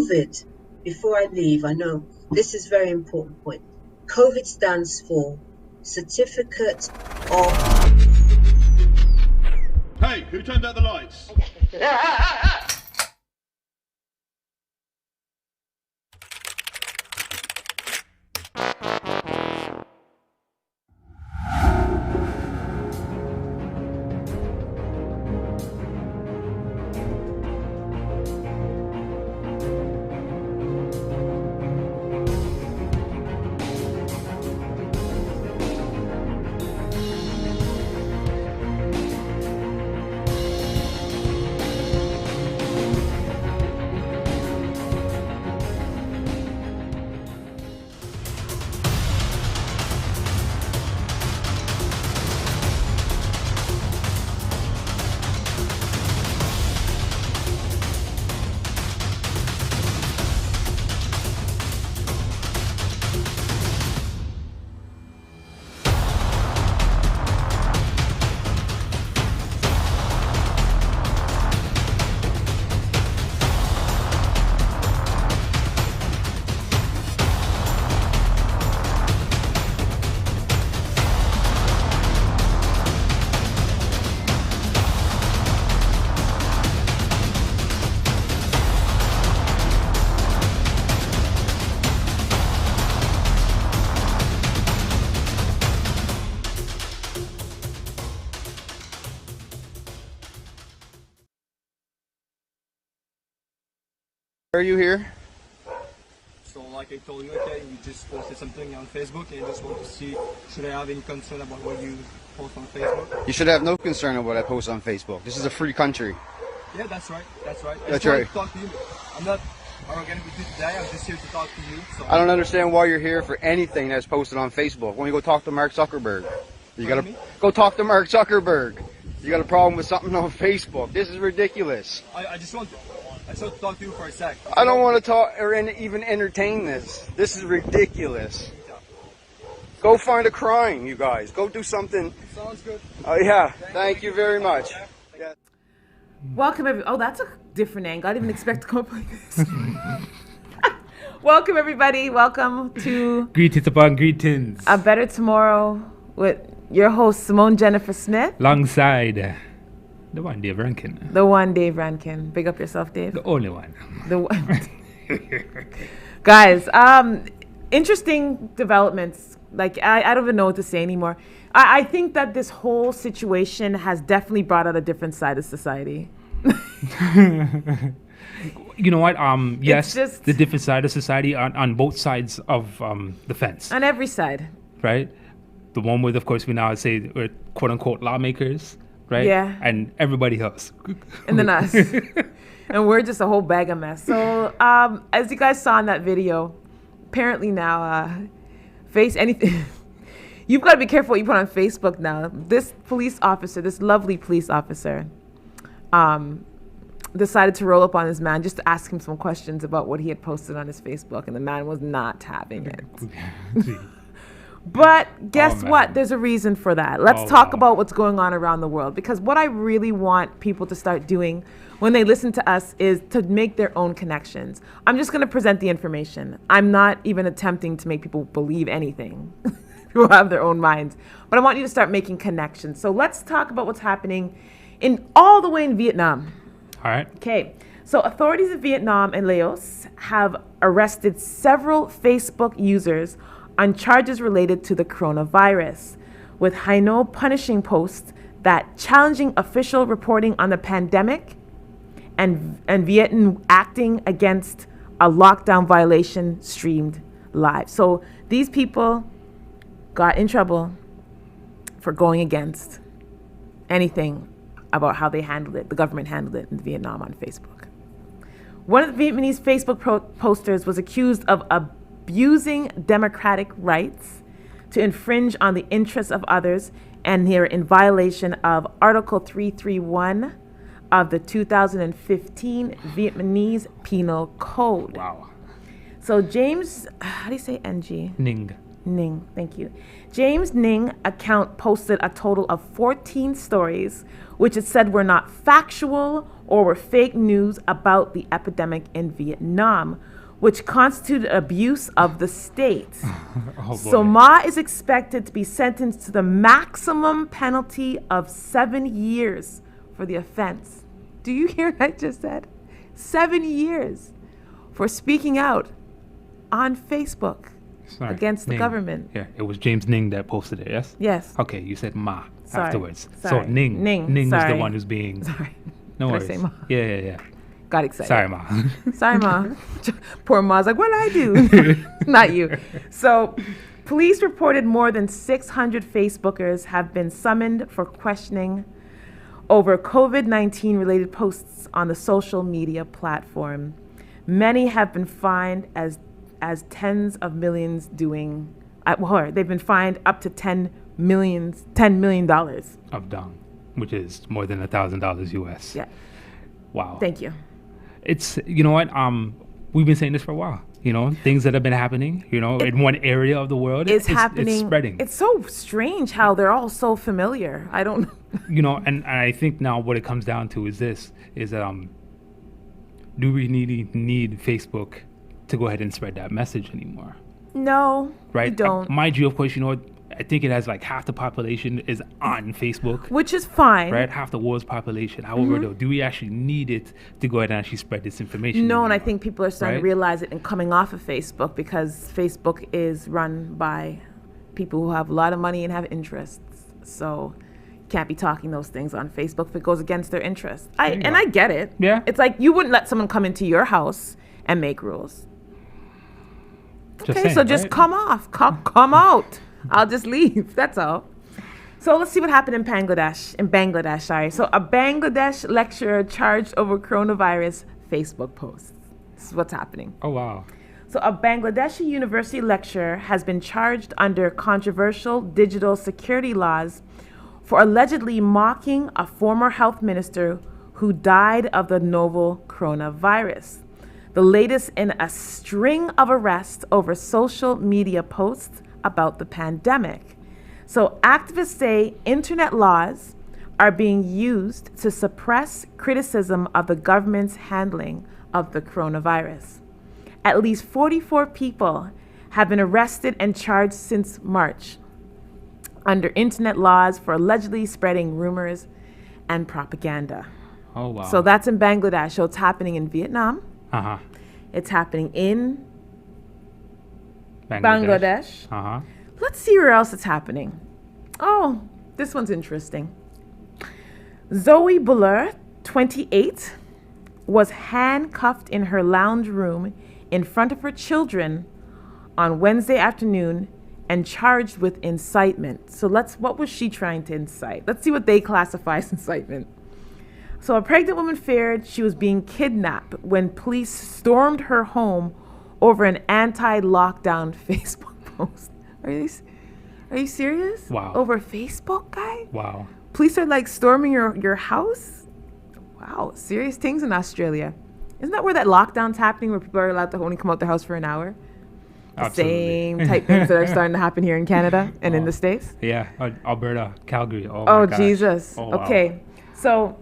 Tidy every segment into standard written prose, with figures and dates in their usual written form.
COVID, before I leave, I know this is a very important point. COVID stands for Certificate of... Hey, who turned out the lights? Are you here? So like I told you, okay, you just posted something on Facebook and I just want to see, should I have any concern about what you post on Facebook? You should have no concern about what I post on Facebook. This is a free country. Yeah, that's right, that's right. That's right. To talk to you. I'm not arrogant with you today, I'm just here to talk to you. So I don't understand why you're here for anything that's posted on Facebook. When you go talk to Mark Zuckerberg, you gotta go talk to Mark Zuckerberg. You got a problem with something on Facebook. This is ridiculous. I just want to talk to you for a sec. I don't want to talk or even entertain this. This is ridiculous. Go find a crime, you guys. Go do something. Sounds good. Oh yeah. Thank you very much. Yeah. Welcome oh, that's a different angle. I didn't even expect to come up like this. Welcome everybody. Welcome to Greetings upon greetings. A Better Tomorrow with your host Simone Jennifer Smith. Alongside the one Dave Rankin. The one Dave Rankin. Big up yourself, Dave. The only one. The one. Guys, interesting developments. Like I don't even know what to say anymore. I think that this whole situation has definitely brought out a different side of society. You know what? Yes, just the different side of society on both sides of the fence. On every side. Right? The one with, of course, we now say we're quote unquote lawmakers, right? Yeah. And everybody else. And then us. And we're just a whole bag of mess. So as you guys saw in that video, apparently now face anything. You've got to be careful what you put on Facebook now. This police officer, this lovely police officer, decided to roll up on this man just to ask him some questions about what he had posted on his Facebook, and the man was not having it. But guess what? There's a reason for that. Let's talk about what's going on around the world, because what I really want people to start doing when they listen to us is to make their own connections. I'm just going to present the information. I'm not even attempting to make people believe anything. People have their own minds. But I want you to start making connections. So let's talk about what's happening all the way in Vietnam. All right. Okay. So authorities in Vietnam and Laos have arrested several Facebook users on charges related to the coronavirus, with Hanoi punishing posts that challenging official reporting on the pandemic and Vietnam acting against a lockdown violation streamed live. So these people got in trouble for going against anything about how they handled it, the government handled it in Vietnam on Facebook. One of the Vietnamese Facebook posters was accused of abusing democratic rights to infringe on the interests of others, and they're in violation of Article 331 of the 2015 Vietnamese Penal Code. Wow. So James, how do you say NG? Ning. Ning, thank you. James Ning account posted a total of 14 stories, which it said were not factual or were fake news about the epidemic in Vietnam, which constituted abuse of the state. So Ma is expected to be sentenced to the maximum penalty of 7 years for the offense. Do you hear what I just said? 7 years for speaking out on Facebook. Sorry, against the Ning. government. Yeah, it was James Ning that posted it, yes? Yes. Okay, you said Ma Sorry. afterwards. Sorry. So Ning. Ning, is sorry. the one who's being... Sorry. No Did I worries. say Ma? Yeah. Got excited. Sorry, Ma. Sorry, Ma. Poor Ma's like, what'd I do? Not you. So, police reported more than 600 Facebookers have been summoned for questioning over COVID-19 related posts on the social media platform. Many have been fined as tens of millions doing... they've been fined up to $10 million. Of dong, which is more than $1,000 US. Yeah. Wow. Thank you. It's, you know what, we've been saying this for a while. You know, things that have been happening, you know, in one area of the world. It's happening. It's spreading. It's so strange how they're all so familiar. I don't... You know, and I think now what it comes down to is this, is do we need Facebook to go ahead and spread that message anymore? No, Right? you don't. Mind you, of course, you know what? I think it has like half the population is on Facebook. Which is fine. Right? Half the world's population. However, though, do we actually need it to go ahead and actually spread this information? No, and I anymore? think people are starting Right? to realize it and coming off of Facebook because Facebook is run by people who have a lot of money and have interests. So you can't be talking those things on Facebook if it goes against their interests. I get it. Yeah. It's like you wouldn't let someone come into your house and make rules. Just Okay, saying, so just right? come off. Come out. I'll just leave. That's all. So let's see what happened in Bangladesh, sorry. So a Bangladesh lecturer charged over coronavirus Facebook posts. This is what's happening. Oh, wow. So a Bangladeshi university lecturer has been charged under controversial digital security laws for allegedly mocking a former health minister who died of the novel coronavirus. The latest in a string of arrests over social media posts about the pandemic. So activists say internet laws are being used to suppress criticism of the government's handling of the coronavirus. At least 44 people have been arrested and charged since March under internet laws for allegedly spreading rumors and propaganda. Oh, wow. So that's in Bangladesh. So it's happening in Vietnam. Uh-huh. It's happening in Bangladesh. Uh-huh. Let's see where else it's happening. Oh, this one's interesting. Zoe Buller, 28, was handcuffed in her lounge room in front of her children on Wednesday afternoon and charged with incitement. So what was she trying to incite? Let's see what they classify as incitement. So a pregnant woman feared she was being kidnapped when police stormed her home over an anti-lockdown Facebook post. Are you serious? Wow. Over Facebook, guy? Wow. Police are like storming your house? Wow, serious things in Australia. Isn't that where that lockdown's happening, where people are allowed to only come out their house for an hour? The Absolutely. same type things that are starting to happen here in Canada and in the States? Yeah, Alberta, Calgary. Oh, Oh, my gosh. Jesus. Oh, wow. Okay. So,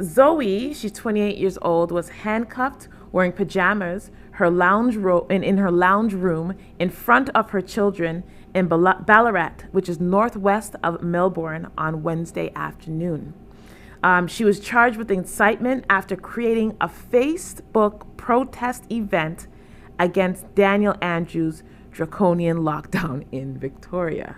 Zoe, she's 28 years old, was handcuffed wearing pajamas in her lounge room in front of her children in Ballarat, which is northwest of Melbourne, on Wednesday afternoon. She was charged with incitement after creating a Facebook protest event against Daniel Andrews' draconian lockdown in Victoria.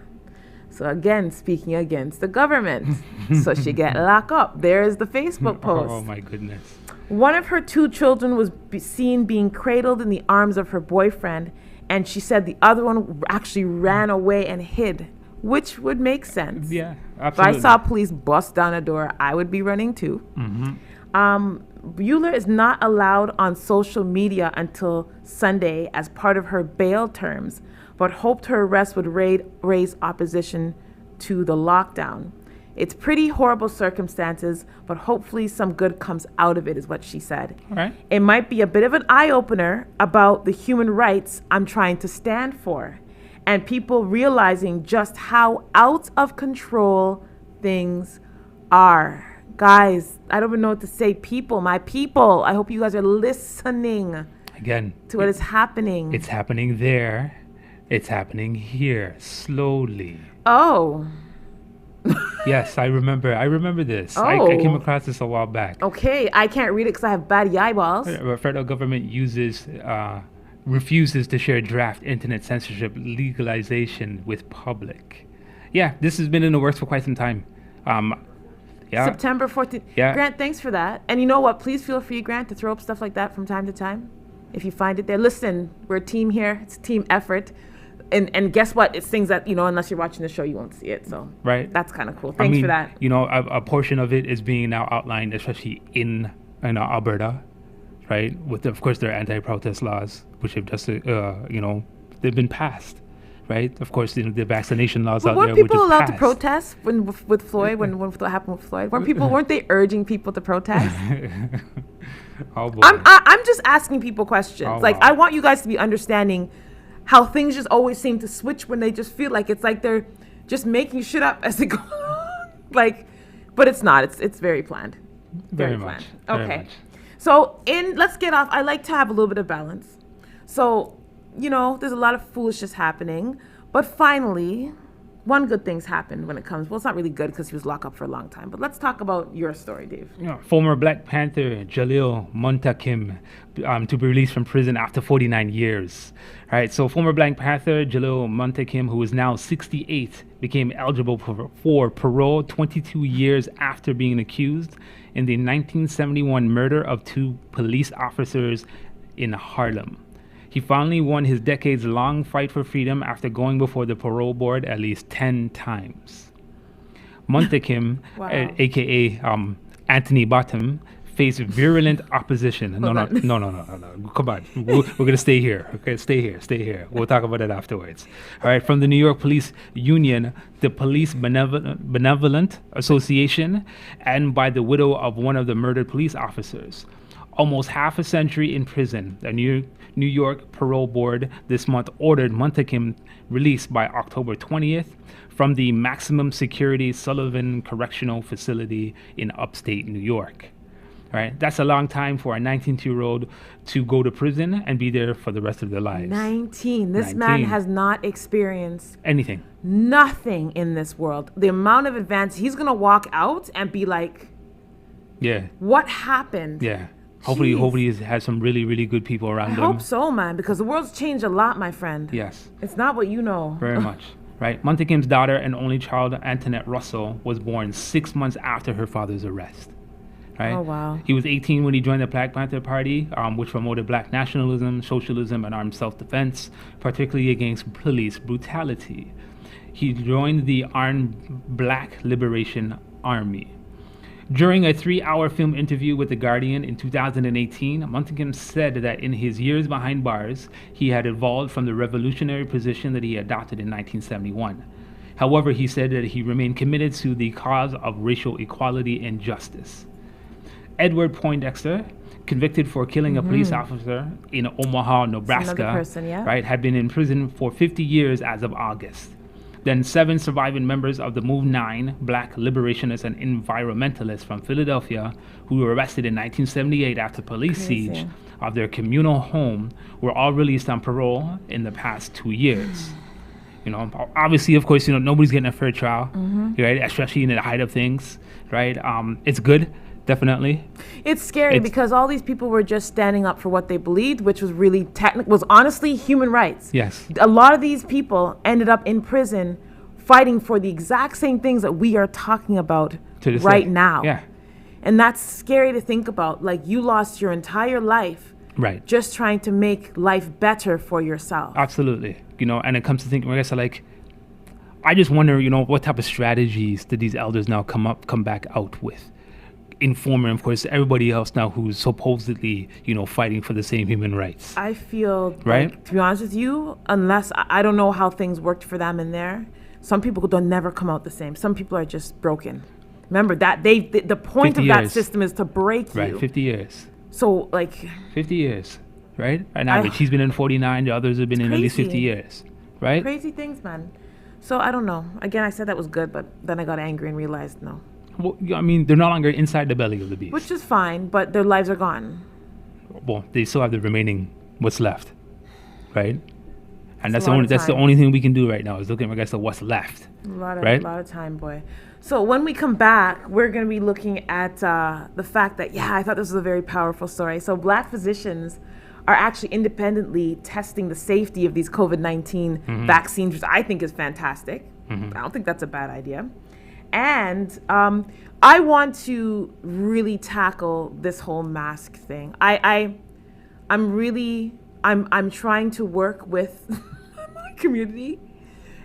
So again, speaking against the government. So she get locked up. There's the Facebook post. Oh, my goodness. One of her two children was seen being cradled in the arms of her boyfriend, and she said the other one actually ran away and hid, which would make sense. Yeah, If absolutely. I saw police bust down a door, I would be running too. Bueller is not allowed on social media until Sunday as part of her bail terms, but hoped her arrest would raise opposition to the lockdown. It's pretty horrible circumstances, but hopefully some good comes out of it, is what she said. All right. It might be a bit of an eye-opener about the human rights I'm trying to stand for, and people realizing just how out of control things are. Guys, I don't even know what to say. People, my people, I hope you guys are listening Again, to what is happening. it's happening there. It's happening here, slowly. Oh, Yes, I remember this. I came Oh. across this a while back. okay. I can't read it because I have bad eyeballs. The federal government refuses to share draft internet censorship legalization with public. Yeah, this has been in the works for quite some time. Yeah, September 14th. Yeah. Grant, thanks for that. And you know what? Please feel free, Grant, to throw up stuff like that from time to time if you find it there. Listen, we're a team here. It's a team effort. And guess what? It's things that, unless you're watching the show, you won't see it. So right. that's kind of cool. Thanks for that. A portion of it is being now outlined, especially in Alberta, right? With, of course, their anti-protest laws, which have just, they've been passed, right? Of course, the vaccination laws But out weren't there, which people is allowed to passed. protest with Floyd, when what happened with Floyd? Weren't they urging people to protest? Oh, boy. I'm just asking people questions. Oh, like, wow. I want you guys to be understanding how things just always seem to switch when they just feel like it's like they're just making shit up as they go along. Like, but it's not. It's very planned. Very much. Very Okay. much. So let's get off. I like to have a little bit of balance. So, there's a lot of foolishness happening, but finally, one good thing's happened when it comes. Well, it's not really good because he was locked up for a long time. But let's talk about your story, Dave. Former Black Panther Jalil Muntakim to be released from prison after 49 years. All right, so former Black Panther Jalil Muntakim, who is now 68, became eligible for parole 22 years after being accused in the 1971 murder of 2 police officers in Harlem. He finally won his decades-long fight for freedom after going before the parole board at least 10 times. Muntakim, Wow. a.k.a. Anthony Bottom, faced virulent opposition. No. Come on. We're going to stay here. Okay, stay here. We'll talk about it afterwards. All right, from the New York Police Union, the Police Benevolent Association, and by the widow of one of the murdered police officers. Almost half a century in prison, the New York Parole Board this month ordered Muntakim released by October 20th from the maximum security Sullivan Correctional Facility in upstate New York. All right, that's a long time for a 19-year-old to go to prison and be there for the rest of their lives. 19. This 19. man has not experienced Anything. nothing in this world. The amount of advance, he's going to walk out and be like, Yeah, what happened? yeah. Hopefully he has some really, really good people around I him. hope so, man, because the world's changed a lot, my friend. Yes. It's not what you know. Very much. Right. Muntakim's daughter and only child, Antoinette Russell, was born 6 months after her father's arrest. Right? Oh, wow. He was 18 when he joined the Black Panther Party, which promoted black nationalism, socialism, and armed self-defense, particularly against police brutality. He joined the Armed Black Liberation Army. During a 3-hour film interview with The Guardian in 2018, Muntakim said that in his years behind bars, he had evolved from the revolutionary position that he adopted in 1971. However, he said that he remained committed to the cause of racial equality and justice. Edward Poindexter, convicted for killing a police officer in Omaha, Nebraska, person, yeah. right, had been in prison for 50 years as of August. Then 7 surviving members of the Move 9, black liberationists and environmentalists from Philadelphia, who were arrested in 1978 after police siege of their communal home, were all released on parole in the past 2 years. Obviously, of course, nobody's getting a fair trial, right? Especially in the height of things, right? It's good. Definitely. It's scary because all these people were just standing up for what they believed, which was really was honestly human rights. Yes. A lot of these people ended up in prison fighting for the exact same things that we are talking about right now. Yeah. And that's scary to think about. Like, you lost your entire life right, just trying to make life better for yourself. Absolutely. And it comes to think, I just wonder, what type of strategies did these elders now come back out with? Informing, of course, everybody else now who's supposedly, fighting for the same human rights. I feel, right? like, to be honest with you, unless I don't know how things worked for them in there. Some people don't never come out the same. Some people are just broken. Remember that the point of that system is to break you. Right, 50 years. So like 50 years, right? On average, he's been in 49. The others have been in at least 50 years, right? Crazy things, man. So I don't know. Again, I said that was good, but then I got angry and realized no. Well, I mean, they're no longer inside the belly of the beast. Which is fine, but their lives are gone. Well, they still have the remaining what's left, right? And It's that's the only thing we can do right now is look at regards to what's left. A lot of time, boy. So when we come back, we're going to be looking at the fact that, I thought this was a very powerful story. So Black physicians are actually independently testing the safety of these COVID-19 vaccines, which I think is fantastic. I don't think that's a bad idea. And I want to really tackle this whole mask thing. I'm trying to work with my community.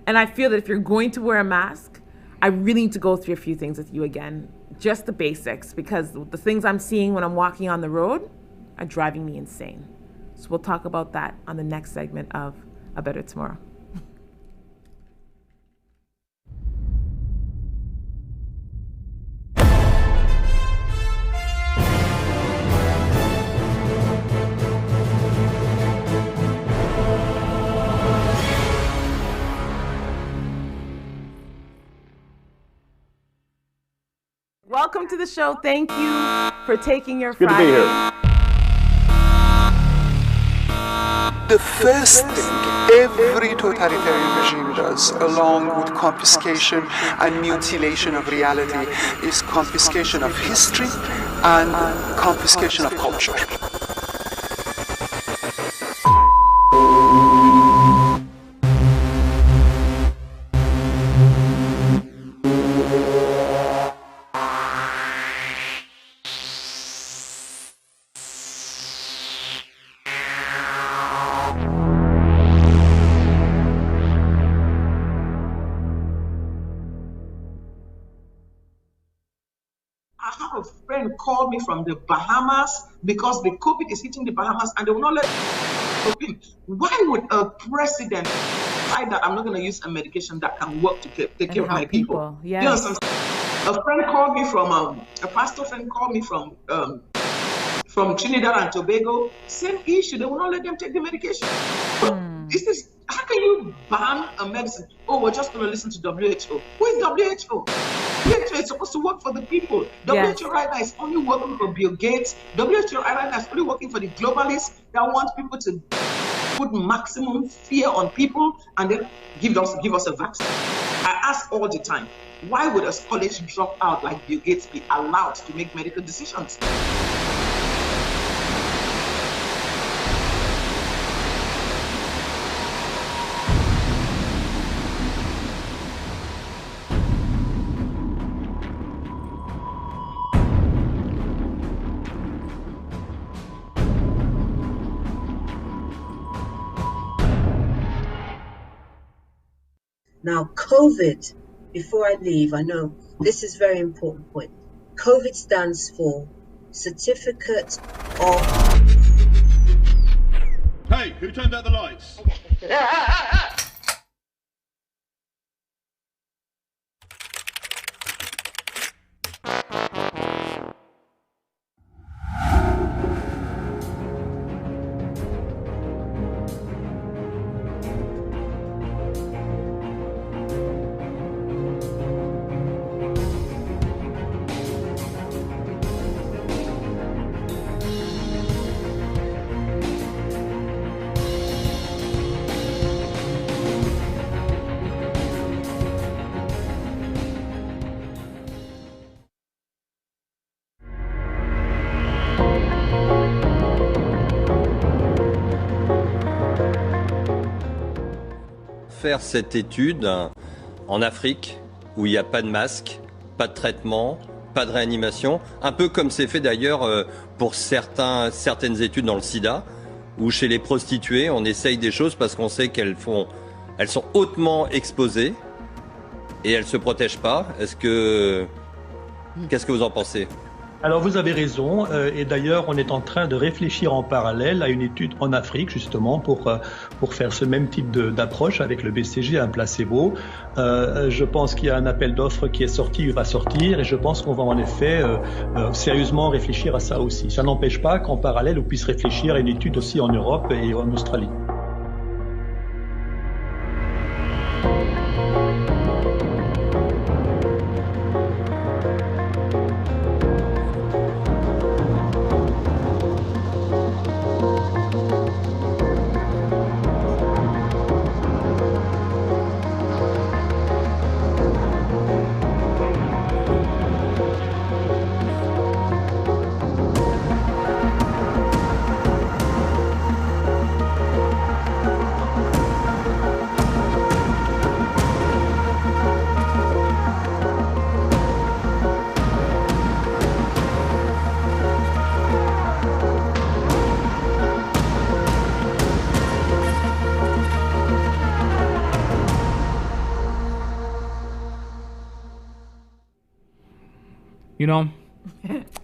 And I feel that if you're going to wear a mask, I really need to go through a few things with you again, just the basics, because the things I'm seeing when I'm walking on the road are driving me insane. So we'll talk about that on the next segment of A Better Tomorrow. Welcome to the show. Thank you for taking your Friday. Good to be here. The first thing every totalitarian regime does, along with confiscation and mutilation of reality, is confiscation of history and confiscation of culture. Called me from the Bahamas because the COVID is hitting the Bahamas and they will not let open. Why would a president decide that I'm not going to use a medication that can work to take care of my people? Yes. You know, a friend called me from a pastor friend called me from Trinidad and Tobago. Same issue. They will not let them take the medication. This is, how can you ban a medicine? Oh, we're just going to listen to WHO. Who is WHO? WHO is supposed to work for the people. Yes. WHO right now is only working for Bill Gates. WHO right now is only working for the globalists that want people to put maximum fear on people and then give us a vaccine. I ask all the time, why would a college dropout like Bill Gates be allowed to make medical decisions? Now, COVID, before I leave, I know this is a very important point. COVID stands for Certificate of... Hey, who turned out the lights? Faire cette étude en Afrique où il n'y a pas de masque, pas de traitement, pas de réanimation, un peu comme c'est fait d'ailleurs pour certaines études dans le sida, où chez les prostituées on essaye des choses parce qu'on sait elles sont hautement exposées et elles se protègent pas. Qu'est-ce que vous en pensez? Alors vous avez raison, et d'ailleurs on est en train de réfléchir en parallèle à une étude en Afrique justement pour faire ce même type d'approche avec le BCG, un placebo. Je pense qu'il y a un appel d'offres qui est sorti, il va sortir, et je pense qu'on va en effet sérieusement réfléchir à ça aussi. Ça n'empêche pas qu'en parallèle on puisse réfléchir à une étude aussi en Europe et en Australie. You know,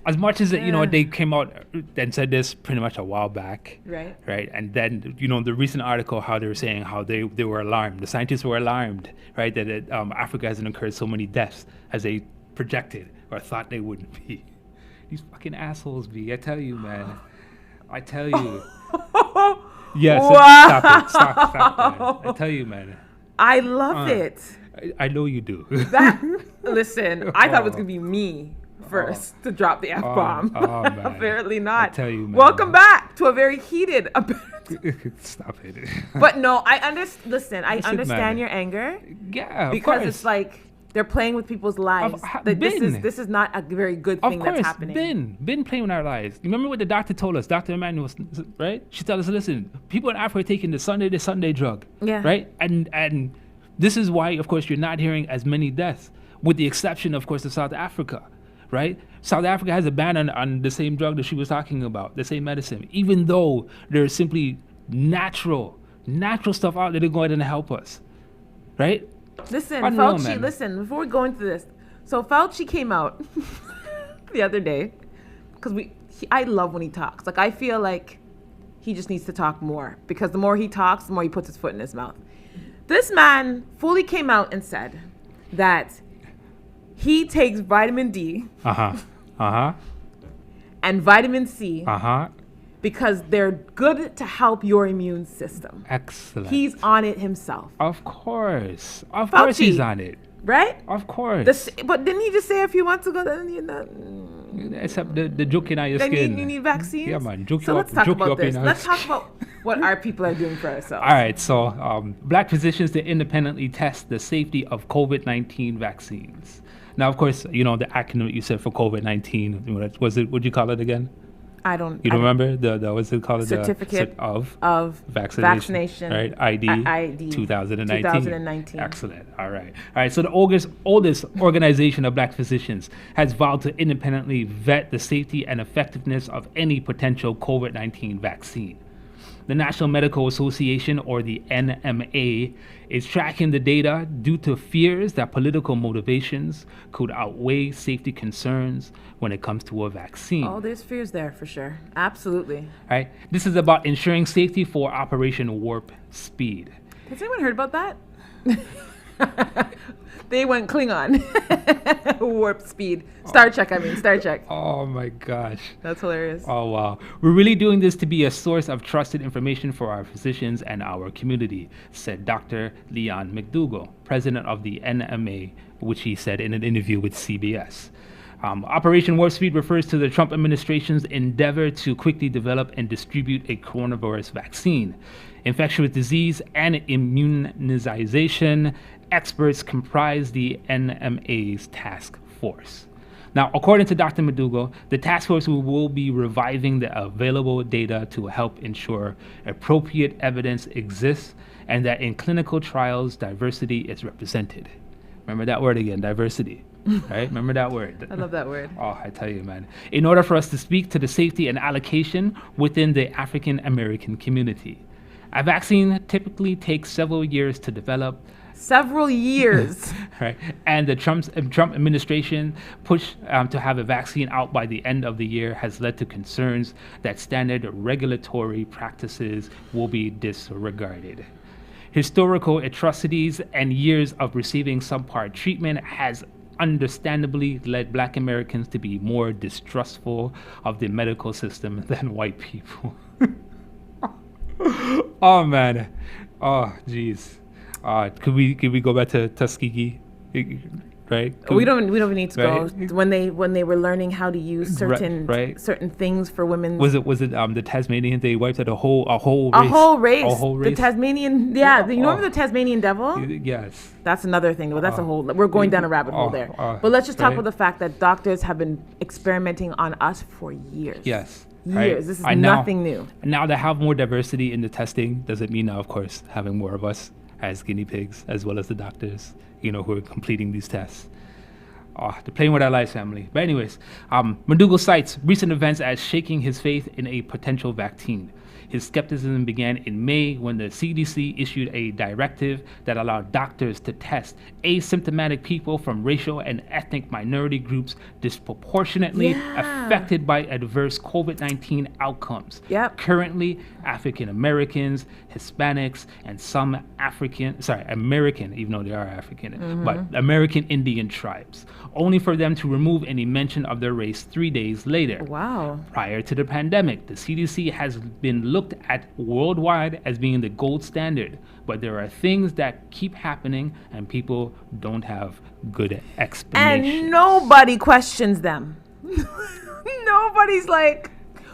as much as they came out and said this pretty much a while back, right? And then the recent article, how they were saying how they were alarmed. The scientists were alarmed, right, that Africa hasn't incurred so many deaths as they projected or thought they wouldn't be. These fucking assholes, B. I tell you, man. I tell you. Yes. Wow. Stop, man. I tell you, man. I love it. I know you do. Listen, I thought it was gonna be me first to drop the F-bomb. Apparently not. I tell you, man. Welcome back to a very heated. Stop it. But no, I understand. I understand man. your anger. Yeah, because course. it's like they're playing with people's lives. This is not a very good thing that's happening. Been playing with our lives. You remember what the doctor told us? Dr. Emmanuel, right? She told us, listen, people in Africa are taking the Sunday drug. Yeah. Right? And this is why, of course, you're not hearing as many deaths, with the exception, of course, of South Africa, right? South Africa has a ban on the same drug that she was talking about, the same medicine, even though there's simply natural stuff out there to go ahead and help us, right? Listen, Fauci, listen, before we go into this. So Fauci came out the other day, because I love when he talks. Like, I feel like he just needs to talk more, because the more he talks, the more he puts his foot in his mouth. This man fully came out and said that he takes vitamin D and vitamin C because they're good to help your immune system. Excellent. He's on it himself. Of course. Of Fauci, course he's on it. Right? Of course. But didn't he just say a few months ago that except the joke in your skin. You need vaccines? Yeah, man. Let's talk about this. Let's talk about what our people are doing for ourselves. All right. So black physicians to independently test the safety of COVID-19 vaccines. Now, of course, the acronym you said for COVID-19, what'd you call it again? I don't. You don't remember the what's it called? Certificate of vaccination. Right. ID 2019. Excellent. All right. So the oldest organization of black physicians has vowed to independently vet the safety and effectiveness of any potential COVID-19 vaccine. The National Medical Association, or the NMA, is tracking the data due to fears that political motivations could outweigh safety concerns when it comes to a vaccine. Oh, there's fears there for sure. Absolutely. All right. This is about ensuring safety for Operation Warp Speed. Has anyone heard about that? They went Klingon. Warp speed. Star Trek. Oh my gosh. That's hilarious. Oh wow. We're really doing this to be a source of trusted information for our physicians and our community, said Dr. Leon McDougall, president of the NMA, which he said in an interview with CBS. Operation Warp Speed refers to the Trump administration's endeavor to quickly develop and distribute a coronavirus vaccine. Infectious disease and immunization experts comprise the NMA's task force. Now, according to Dr. McDougall, the task force will be reviving the available data to help ensure appropriate evidence exists and that in clinical trials, diversity is represented. Remember that word again, diversity. Right? Remember that word. I love that word. Oh, I tell you, man. In order for us to speak to the safety and allocation within the African American community. A vaccine typically takes several years to develop. Several years. Right. And the Trump administration push to have a vaccine out by the end of the year has led to concerns that standard regulatory practices will be disregarded. Historical atrocities and years of receiving subpar treatment has understandably led Black Americans to be more distrustful of the medical system than white people. Oh man. Oh jeez. Could we go back to Tuskegee? Right? We don't need to right? go. When they were learning how to use certain things for women. Was it the Tasmanian? They wiped out a whole race. The Tasmanian, you remember the Tasmanian devil? Yes. That's another thing. Well, that's a whole. We're going down a rabbit hole there. But let's just talk about the fact that doctors have been experimenting on us for years. Yes. Years. Right? This is nothing new. Now to have more diversity in the testing doesn't mean now, of course, having more of us as guinea pigs, as well as the doctors, who are completing these tests. They're playing with our lives, family. But anyways, McDougall cites recent events as shaking his faith in a potential vaccine. His skepticism began in May when the CDC issued a directive that allowed doctors to test asymptomatic people from racial and ethnic minority groups disproportionately affected by adverse COVID-19 outcomes. Yep. Currently, African Americans, Hispanics, and some American, even though they are African, but American Indian tribes, only for them to remove any mention of their race 3 days later. Wow. Prior to the pandemic, the CDC has been looked at worldwide as being the gold standard, but there are things that keep happening and people don't have good explanations. And nobody questions them. Nobody's like,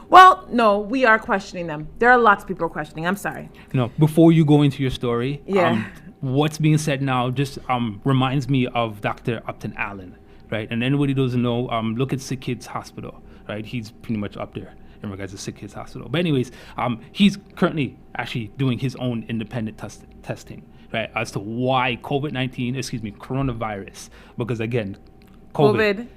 well, no, we are questioning them. There are lots of people questioning. I'm sorry. Before you go into your story, Yeah. What's being said now just reminds me of Dr. Upton Allen, right? And anybody who doesn't know, look at Sick Kids Hospital, right? He's pretty much up there in regards to Sick Kids Hospital. But anyways, he's currently actually doing his own independent testing, right? As to why coronavirus, because again, COVID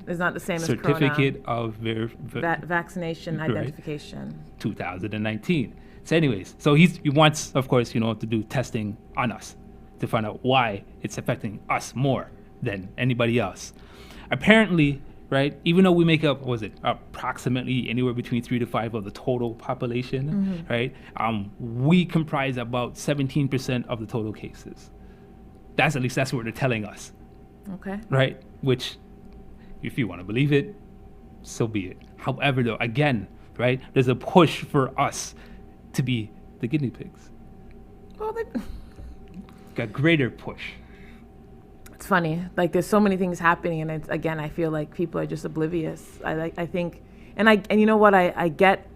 is not the same as certificate of vaccination identification. 2019. So anyways, so he wants, of course, to do testing on us to find out why it's affecting us more than anybody else. Apparently, right, even though we make up, approximately anywhere between 3 to 5 of the total population, right, we comprise about 17% of the total cases. That's what they're telling us. Okay. Right, which, if you want to believe it, so be it. However, though, again, right, there's a push for us to be the guinea pigs. Well, a greater push. It's funny. Like, there's so many things happening, and again, I feel like people are just oblivious. I think, and you know what? I get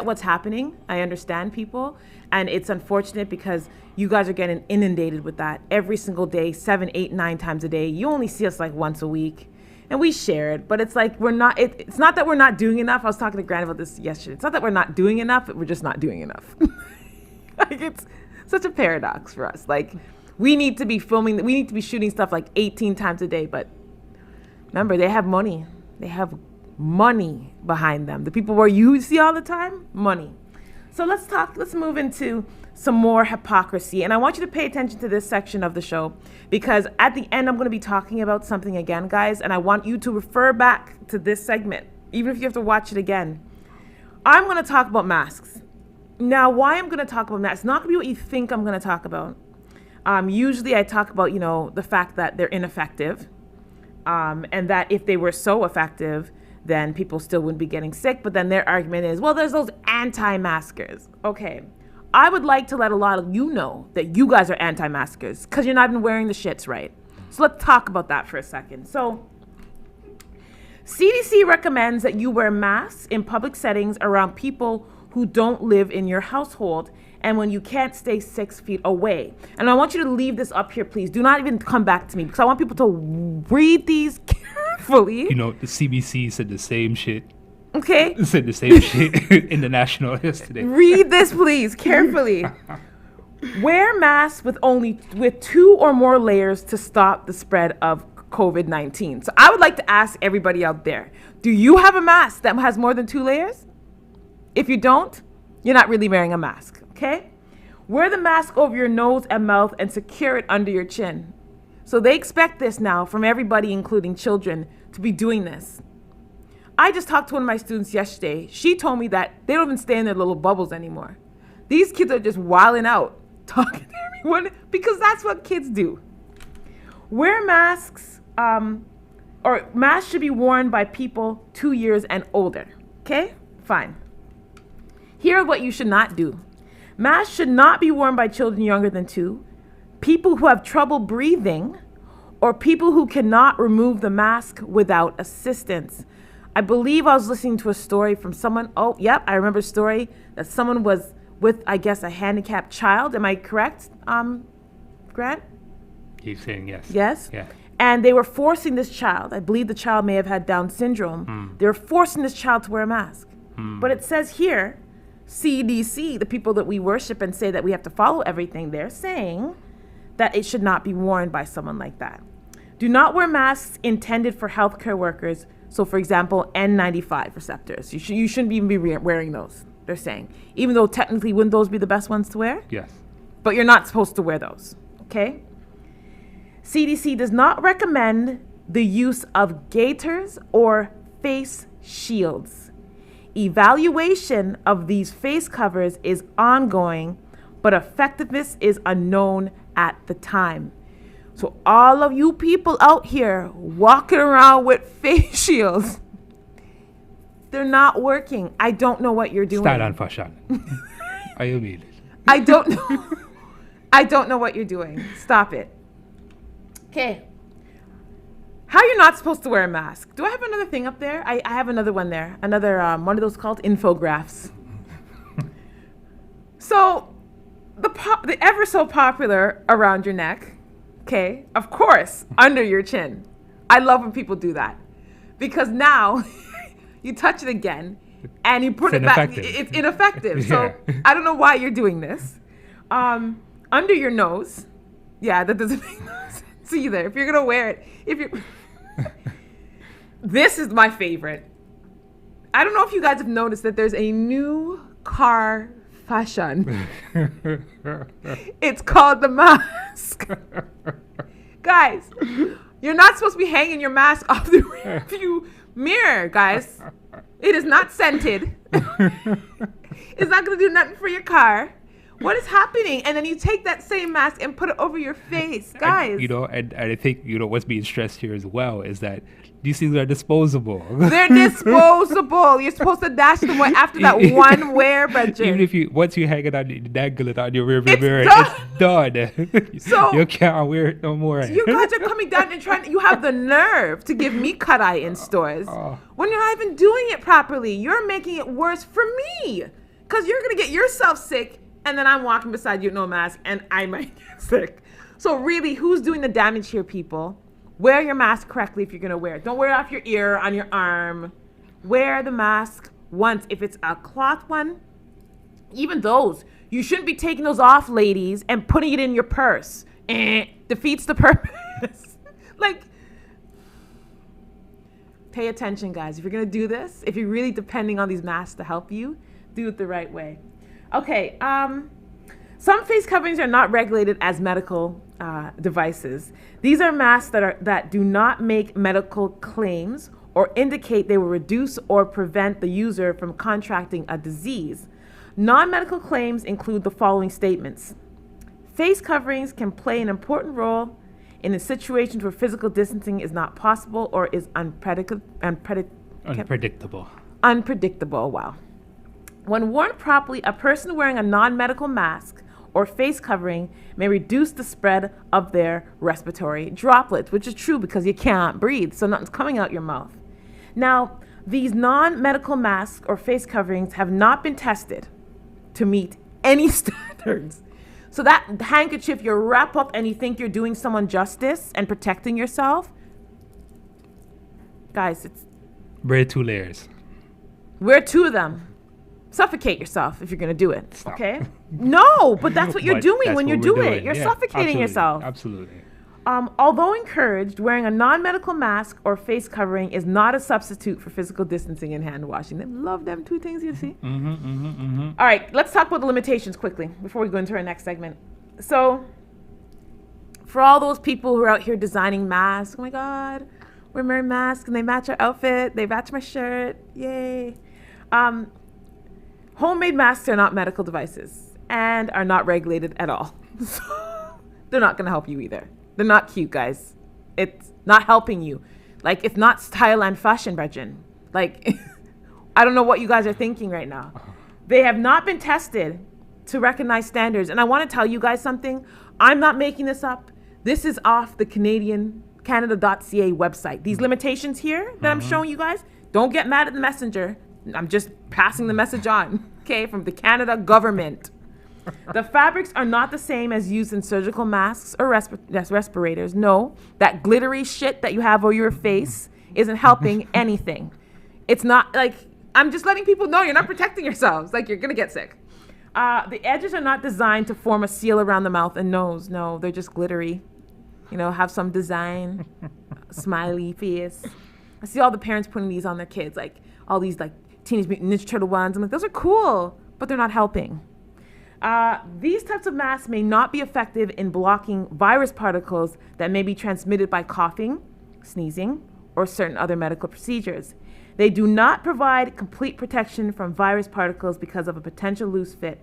what's happening. I understand people, and it's unfortunate because you guys are getting inundated with that every single day, 7, 8, 9 times a day. You only see us like once a week. And we share it, but it's like it's not that we're not doing enough. I was talking to Grant about this yesterday. It's not that we're not doing enough, we're just not doing enough. Like, it's such a paradox for us. Like, we need to be shooting stuff like 18 times a day, but remember, they have money. They have money behind them. The people where you see all the time, money. So let's move into some more hypocrisy. And I want you to pay attention to this section of the show, because at the end, I'm going to be talking about something again, guys. And I want you to refer back to this segment, even if you have to watch it again. I'm going to talk about masks. Now, why I'm going to talk about masks, not going to be what you think I'm going to talk about. Usually I talk about, the fact that they're ineffective, and that if they were so effective, then people still wouldn't be getting sick. But then their argument is, well, there's those anti-maskers. Okay. I would like to let a lot of you know that you guys are anti-maskers because you're not even wearing the shits right. So let's talk about that for a second. So CDC recommends that you wear masks in public settings around people who don't live in your household and when you can't stay 6 feet away. And I want you to leave this up here, please. Do not even come back to me because I want people to read these carefully. The CBC said the same shit. Okay. Said the same shit in the National yesterday. Read this, please, carefully. Wear masks with 2 or more layers to stop the spread of COVID-19. So I would like to ask everybody out there, do you have a mask that has more than 2 layers? If you don't, you're not really wearing a mask, okay? okay? Wear the mask over your nose and mouth and secure it under your chin. So they expect this now from everybody, including children, to be doing this. I just talked to one of my students yesterday. She told me that they don't even stay in their little bubbles anymore. These kids are just wilding out, talking to everyone, because that's what kids do. Wear masks, or masks should be worn by people 2 years and older. Okay? Fine. Here are what you should not do. Masks should not be worn by children younger than 2, people who have trouble breathing, or people who cannot remove the mask without assistance. I believe I was listening to a story from someone. Oh, yep, I remember a story that someone was with, I guess, a handicapped child. Am I correct, Grant? He's saying yes. Yes? Yeah. And they were forcing this child. I believe the child may have had Down syndrome. They were forcing this child to wear a mask. But it says here, CDC, the people that we worship and say that we have to follow everything, they're saying that it should not be worn by someone like that. Do not wear masks intended for healthcare workers. So, for example, N95 receptors. You shouldn't even be wearing those, they're saying. Even though technically, wouldn't those be the best ones to wear? Yes. But you're not supposed to wear those, okay? CDC does not recommend the use of gaiters or face shields. Evaluation of these face covers is ongoing, but effectiveness is unknown at the time. So all of you people out here walking around with face shields, they're not working. I don't know what you're doing. Style and fashion. I mean. I don't know. I don't know what you're doing. Stop it. Okay. How you're not supposed to wear a mask. Do I have another thing up there? I have another one there. Another, one of those called infographics. So, the ever so popular around your neck, okay, of course, under your chin. I love when people do that. Because now, you touch it again, and you put it back. It's ineffective. So, I don't know why you're doing this. Under your nose. Yeah, that doesn't make no sense either. If you're going to wear it, this is my favorite. I don't know if you guys have noticed that there's a new car fashion. It's called the mask. Guys, you're not supposed to be hanging your mask off the rearview mirror, guys. It is not scented. It's not going to do nothing for your car. What is happening? And then you take that same mask and put it over your face, guys. And I think, what's being stressed here as well is that these things are disposable. They're disposable. You're supposed to dash them away after that one wear, Bridget. Even once you hang it on, dangle it on your rear mirror, it's done. So you can't wear it no more. You guys are coming down and you have the nerve to give me cut-eye in stores when you're not even doing it properly. You're making it worse for me because you're going to get yourself sick. And then I'm walking beside you with no mask, and I might get sick. So really, who's doing the damage here, people? Wear your mask correctly if you're going to wear it. Don't wear it off your ear, on your arm. Wear the mask once. If it's a cloth one, even those. You shouldn't be taking those off, ladies, and putting it in your purse. Defeats the purpose. Pay attention, guys. If you're going to do this, if you're really depending on these masks to help you, do it the right way. Okay, some face coverings are not regulated as medical devices. These are masks that do not make medical claims or indicate they will reduce or prevent the user from contracting a disease. Non-medical claims include the following statements. Face coverings can play an important role in the situations where physical distancing is not possible or is unpredictable. Unpredictable, wow. When worn properly, a person wearing a non-medical mask or face covering may reduce the spread of their respiratory droplets, which is true because you can't breathe, so nothing's coming out your mouth. Now, these non-medical masks or face coverings have not been tested to meet any standards. So that handkerchief you wrap up and you think you're doing someone justice and protecting yourself, guys, it's... Wear 2 layers. Wear 2 of them. Suffocate yourself if you're going to do it. Stop. Okay? No, but that's what you're doing when you do it. You're suffocating yourself. Absolutely. Although encouraged, wearing a non-medical mask or face covering is not a substitute for physical distancing and hand washing. They love them two things, you see? All right, let's talk about the limitations quickly before we go into our next segment. So, for all those people who are out here designing masks, oh my God, we're wearing masks and they match our outfit, they match my shirt, yay. Homemade masks are not medical devices and are not regulated at all. They're not going to help you either. They're not cute, guys. It's not helping you. Like, it's not style and fashion, Brethren. Like, I don't know what you guys are thinking right now. They have not been tested to recognize standards. And I want to tell you guys something. I'm not making this up. This is off the Canada.ca website. These limitations here that I'm showing you guys, don't get mad at the messenger. I'm just passing the message on, okay, from the Canada government. The fabrics are not the same as used in surgical masks or respirators. No, that glittery shit that you have over your face isn't helping anything. It's not like, I'm just letting people know you're not protecting yourselves. Like, you're going to get sick. The edges are not designed to form a seal around the mouth and nose. No, they're just glittery. You know, have some design, smiley face. I see all the parents putting these on their kids, like all these like Teenage Mutant Ninja Turtle ones. I'm like, those are cool, but they're not helping. These types of masks may not be effective in blocking virus particles that may be transmitted by coughing, sneezing, or certain other medical procedures. They do not provide complete protection from virus particles because of a potential loose fit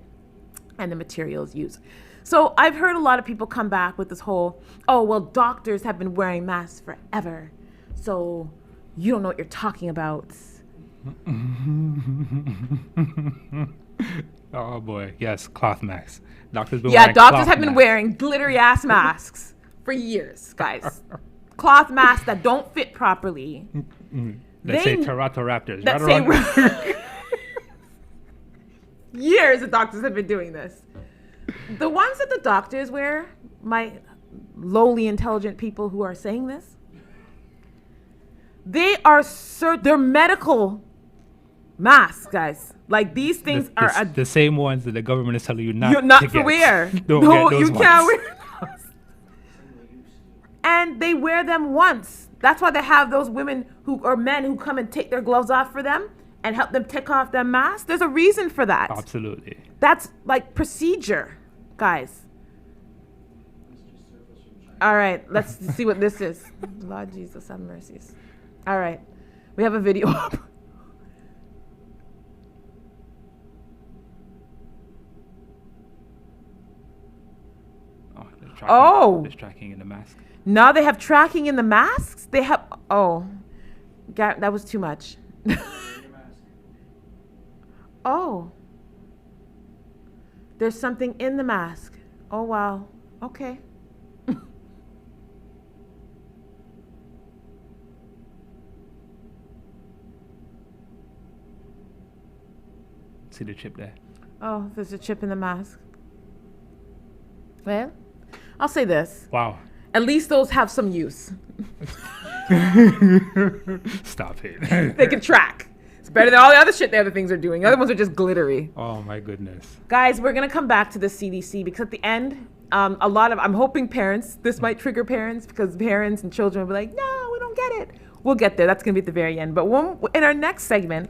and the materials used. So I've heard a lot of people come back with this whole, oh, well, doctors have been wearing masks forever, so you don't know what you're talking about. Oh boy, yes, cloth masks. Doctors have been wearing glittery ass masks for years, guys. Cloth masks that don't fit properly. They say Raptors. That say years the doctors have been doing this. The ones that the doctors wear, my lowly intelligent people who are saying this, they're medical masks, guys. Like, these things are the same ones that the government is telling you not to wear. Don't get those you can't wear those. And they wear them once. That's why they have those women or men who come and take their gloves off for them and help them take off their masks. There's a reason for that. Absolutely. That's like procedure, guys. All right, let's see what this is. Lord Jesus, have mercies. All right, we have a video up. There's tracking in the mask. Now they have tracking in the masks? They have, that was too much. Oh. There's something in the mask. Oh, wow. Okay. See the chip there? Oh, there's a chip in the mask. Well, I'll say this. Wow. At least those have some use. Stop it. They can track. It's better than all the other shit the other things are doing. The other ones are just glittery. Oh, my goodness. Guys, we're going to come back to the CDC because at the end, I'm hoping this might trigger parents because parents and children will be like, no, we don't get it. We'll get there. That's going to be at the very end. But in our next segment,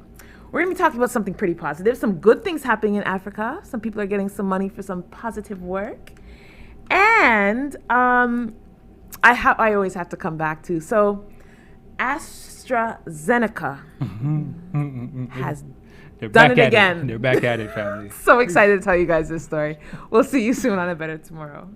we're going to be talking about something pretty positive. Some good things happening in Africa. Some people are getting some money for some positive work. And I always have to come back to. So AstraZeneca has done it again. They're back at it, family. So excited to tell you guys this story. We'll see you soon on A Better Tomorrow.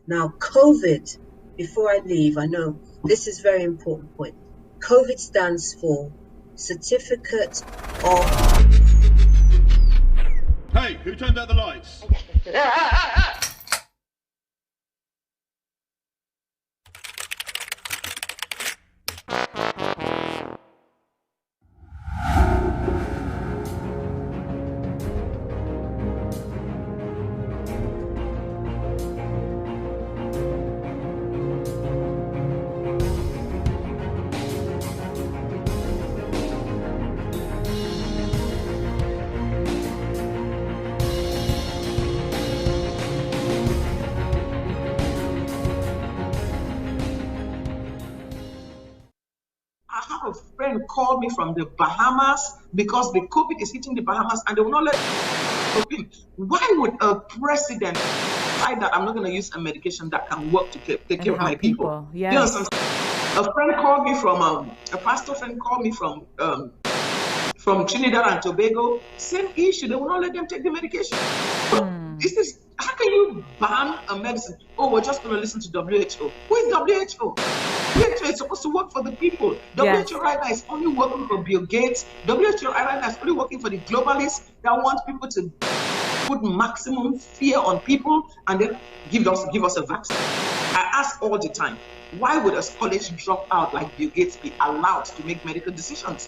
Now, COVID, before I leave, I know this is a very important point. COVID stands for Certificate of... Hey, who turned out the lights? I have a friend call me from the Bahamas because the COVID is hitting the Bahamas and they will not let COVID. Why would a president decide that I'm not going to use a medication that can work to take care of my people? Yes. You know, a friend called me from a pastor friend called me from Trinidad and Tobago. Same issue. They will not let them take the medication. This is, how can you ban a medicine? Oh, we're just going to listen to WHO. Who is WHO? WHO is supposed to work for the people. Yes. WHO right now is only working for Bill Gates. WHO right now is only working for the globalists that want people to put maximum fear on people and then give us a vaccine. I ask all the time, why would a college dropout like Bill Gates be allowed to make medical decisions?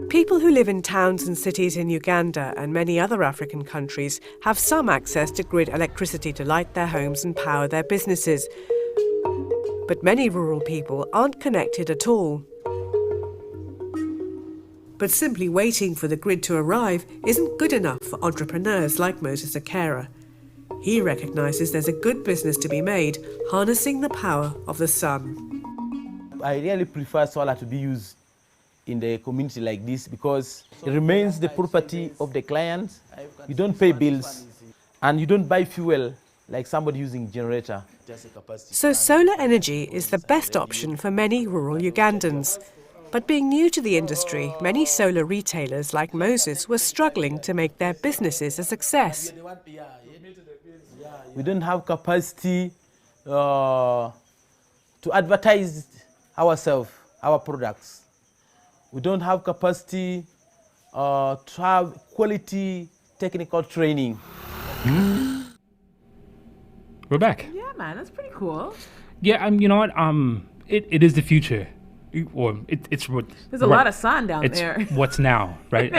People who live in towns and cities in Uganda and many other African countries have some access to grid electricity to light their homes and power their businesses. But many rural people aren't connected at all. But simply waiting for the grid to arrive isn't good enough for entrepreneurs like Moses Akera. He recognises there's a good business to be made harnessing the power of the sun. I really prefer solar to be used in the community like this because it remains the property of the client. You don't pay bills and you don't buy fuel like somebody using generator. So solar energy is the best option for many rural Ugandans. But being new to the industry, many solar retailers like Moses were struggling to make their businesses a success. We don't have capacity to advertise ourselves, our products. We don't have capacity to have quality technical training. We're back. Yeah, man, that's pretty cool. Yeah, you know what? It is the future. Or it's what there's a lot of sun down there. What's now, right?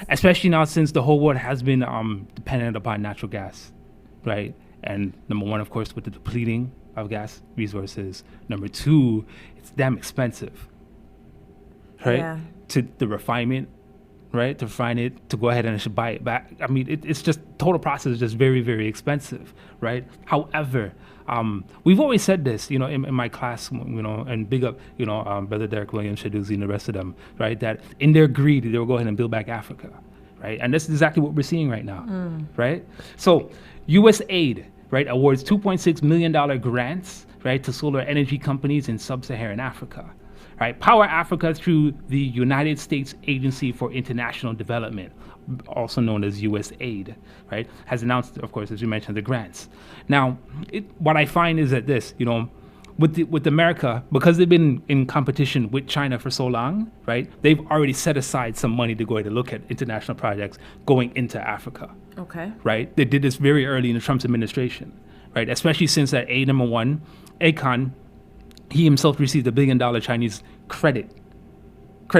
Especially now since the whole world has been dependent upon natural gas, right? And number one, of course, with the depleting of gas resources. Number two, it's damn expensive, right? Yeah. To the refinement, right? To refine it, to go ahead and buy it back. I mean, it's just total process is just very, very expensive, right? However, we've always said this, you know, in my class, you know, and big up, you know, Brother Derek Williams, Shaduzi, and the rest of them, right? That in their greed, they will go ahead and build back Africa, right? And this is exactly what we're seeing right now, right? So, U.S. aid, right, awards $2.6 million grants, right, to solar energy companies in sub-Saharan Africa, right? Power Africa through the United States Agency for International Development, also known as USAID, right, has announced, of course, as you mentioned, the grants. Now, what I find is that this, you know, with America, because they've been in competition with China for so long, right, they've already set aside some money to go ahead and look at international projects going into Africa. Okay. Right? They did this very early in the Trump administration, right? Especially since that number one, Akon, he himself received $1 billion Chinese credit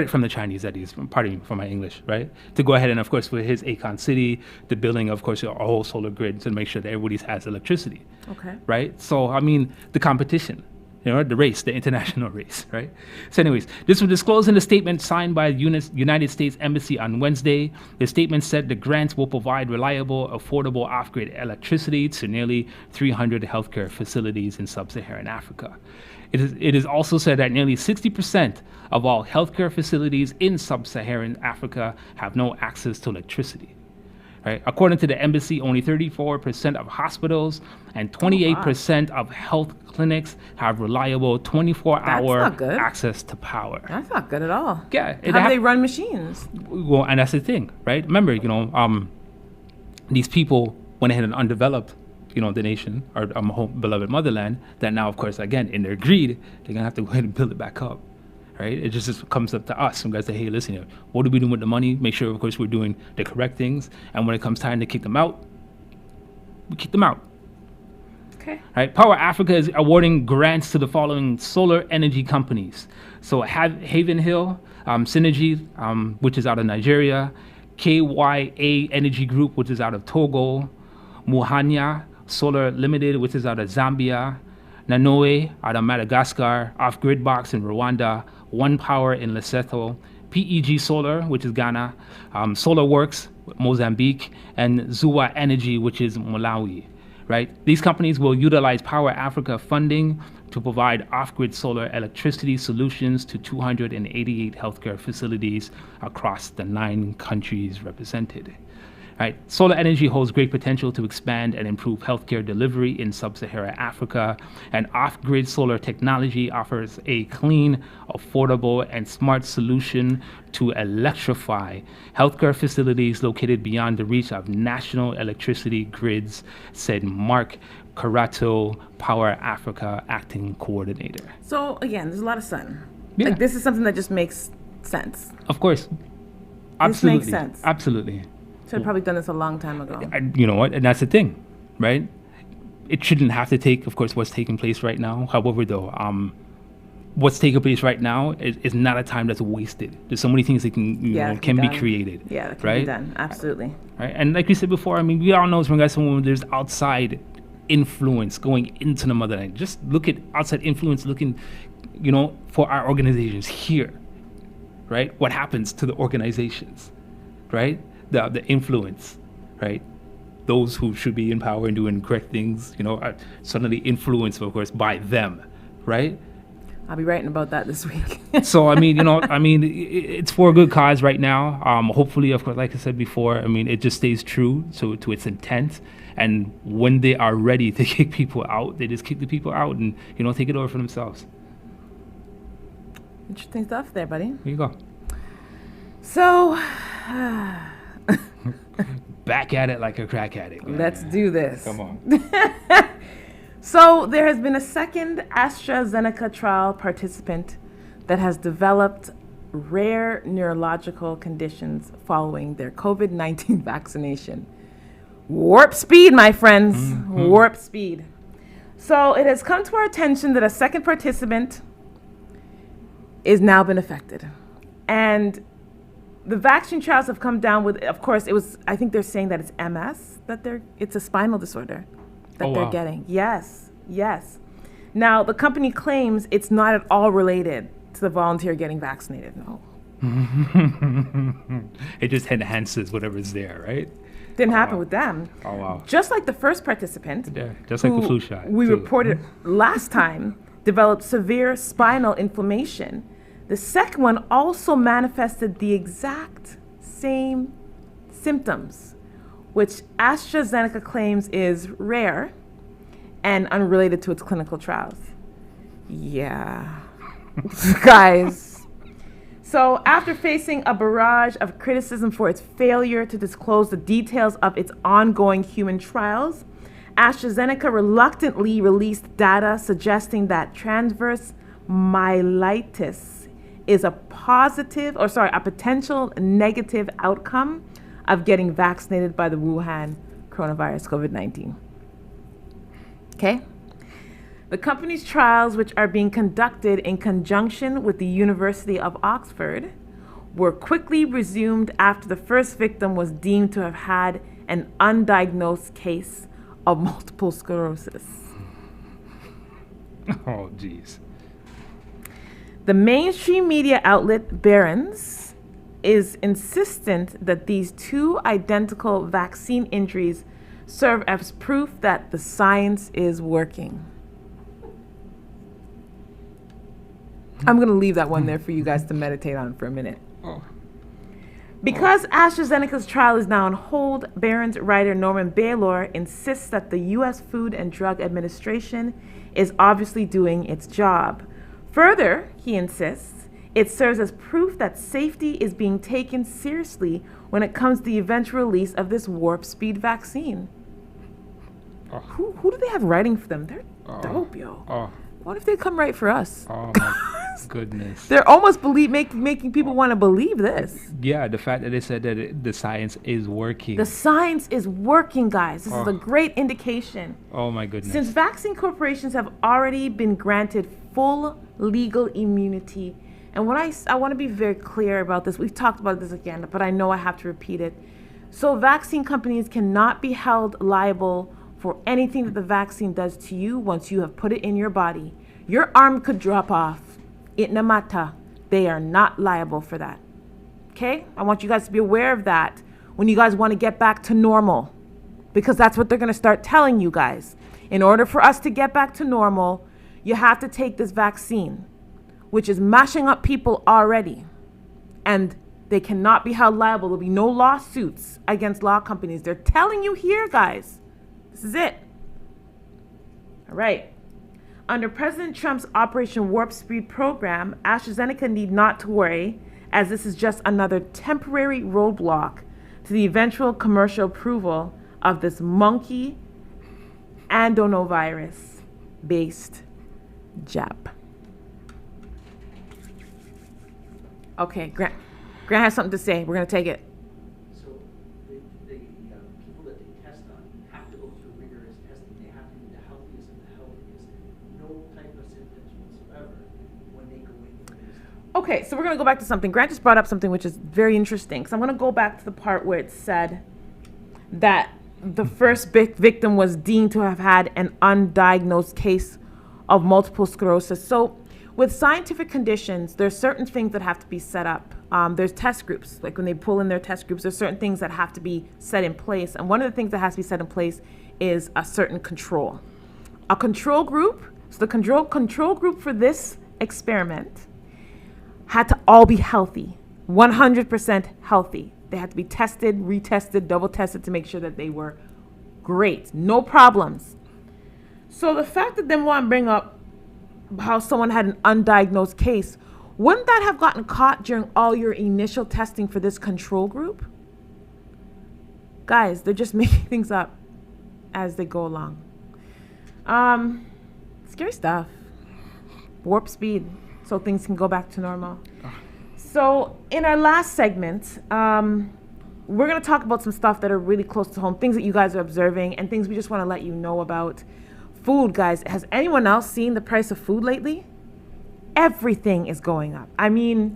from the Chinese, that is, pardon me for my English, right? To go ahead and, of course, for his Akon City, the building, of course, a whole solar grid to make sure that everybody has electricity. Okay. Right? So, I mean, the competition the race, the international race, right? So anyways, this was disclosed in a statement signed by United States Embassy on Wednesday. The statement said the grants will provide reliable, affordable off-grid electricity to nearly 300 healthcare facilities in sub-Saharan Africa. It is also said that nearly 60% of all healthcare facilities in sub-Saharan Africa have no access to electricity. Right? According to the embassy, only 34% of hospitals and 28% of health clinics have reliable 24-hour access to power. That's not good at all. Yeah. How do they run machines? Well, and that's the thing, right? Remember, these people went ahead and undeveloped, the nation, our home beloved motherland, that now, of course, again, in their greed, they're going to have to go ahead and build it back up. Right? It just comes up to us. Some guys say, hey, listen here, what are we doing with the money? Make sure, of course, we're doing the correct things. And when it comes time to kick them out, we kick them out. Okay. Right? Power Africa is awarding grants to the following solar energy companies. So Haven Hill, Synergy, which is out of Nigeria, KYA Energy Group, which is out of Togo, Muhanya Solar Limited, which is out of Zambia, Nanoe out of Madagascar, Off Grid Box in Rwanda, One Power in Lesotho, PEG Solar, which is Ghana, Solar Works, Mozambique, and Zuwa Energy, which is Malawi. Right? These companies will utilize Power Africa funding to provide off-grid solar electricity solutions to 288 healthcare facilities across the 9 countries represented. Right. Solar energy holds great potential to expand and improve healthcare delivery in sub-Saharan Africa, and off-grid solar technology offers a clean, affordable, and smart solution to electrify healthcare facilities located beyond the reach of national electricity grids, said Mark Carato, Power Africa acting coordinator. So again, there's a lot of sun. Yeah. Like, this is something that just makes sense. Of course. Absolutely. This makes sense. Absolutely. Should have probably done this a long time ago. You know what? And that's the thing, right? It shouldn't have to take, of course, what's taking place right now. However, though, what's taking place right now is not a time that's wasted. There's so many things that can be created. Yeah, that can right? be done. Absolutely. Right. And like we said before, I mean, we all know when there's outside influence going into the motherland. Just look at outside influence looking, for our organizations here, right? What happens to the organizations, right? The influence, right? Those who should be in power and doing correct things, are suddenly influenced, of course, by them, right? I'll be writing about that this week. So, I mean, it's for a good cause right now. Hopefully, of course, like I said before, it just stays true to its intent. And when they are ready to kick people out, they just kick the people out and, take it over for themselves. Interesting stuff there, buddy. Here you go. So... Back at it like a crack addict. Let's do this. Come on. So there has been a second AstraZeneca trial participant that has developed rare neurological conditions following their COVID-19 vaccination. Warp speed, my friends. Mm-hmm. Warp speed. So it has come to our attention that a second participant is now been affected. And the vaccine trials have come down with, of course, I think they're saying that it's MS, it's a spinal disorder that they're getting. Yes. Now, the company claims it's not at all related to the volunteer getting vaccinated. No. It just enhances whatever's there, right? Didn't happen with them. Oh, wow. Just like the first participant. Yeah, just like the flu shot. We reported last time developed severe spinal inflammation. The second one also manifested the exact same symptoms, which AstraZeneca claims is rare and unrelated to its clinical trials. Yeah. Guys. So after facing a barrage of criticism for its failure to disclose the details of its ongoing human trials, AstraZeneca reluctantly released data suggesting that transverse myelitis is a potential negative outcome of getting vaccinated by the Wuhan coronavirus, COVID-19. Okay? The company's trials, which are being conducted in conjunction with the University of Oxford, were quickly resumed after the first victim was deemed to have had an undiagnosed case of multiple sclerosis. Oh, jeez. The mainstream media outlet Barron's is insistent that these two identical vaccine injuries serve as proof that the science is working. I'm going to leave that one there for you guys to meditate on for a minute. Because AstraZeneca's trial is now on hold, Barron's writer Norman Baylor insists that the U.S. Food and Drug Administration is obviously doing its job. Further, he insists, it serves as proof that safety is being taken seriously when it comes to the eventual release of this warp speed vaccine. Who do they have writing for them? They're dope, yo. What if they come write for us? Oh, my goodness. They're almost making people want to believe this. Yeah, the fact that they said that the science is working. The science is working, guys. This is a great indication. Oh, my goodness. Since vaccine corporations have already been granted full legal immunity, and when I want to be very clear about this, we've talked about this again, but I know I have to repeat it. So vaccine companies cannot be held liable for anything that the vaccine does to you once you have put it in your body. Your arm could drop off. It no matter. They are not liable for that. Okay? I want you guys to be aware of that when you guys want to get back to normal, because that's what they're going to start telling you guys. In order for us to get back to normal, you have to take this vaccine, which is mashing up people already. And they cannot be held liable. There'll be no lawsuits against law companies. They're telling you here, guys. This is it. All right. Under President Trump's Operation Warp Speed program, AstraZeneca need not to worry, as this is just another temporary roadblock to the eventual commercial approval of this monkey adenovirus-based jab. Okay, Grant has something to say. We're going to take it. So the people that they test on have to go through rigorous testing. They have to be the healthiest of the healthiest. No type of symptoms whatsoever when they go in for this. Okay, so we're going to go back to something. Grant just brought up something which is very interesting. So I'm going to go back to the part where it said that the first victim was deemed to have had an undiagnosed case of multiple sclerosis. So with scientific conditions, there's certain things that have to be set up. There's test groups. Like when they pull in their test groups, there's certain things that have to be set in place. And one of the things that has to be set in place is a certain control. A control group, so the control group for this experiment had to all be healthy, 100% healthy. They had to be tested, retested, double tested to make sure that they were great, no problems. So the fact that they want to bring up how someone had an undiagnosed case, wouldn't that have gotten caught during all your initial testing for this control group? Guys, they're just making things up as they go along. Scary stuff. Warp speed, so things can go back to normal. So in our last segment, we're going to talk about some stuff that are really close to home, things that you guys are observing and things we just want to let you know about. Food, guys. Has anyone else seen the price of food lately? Everything is going up. I mean,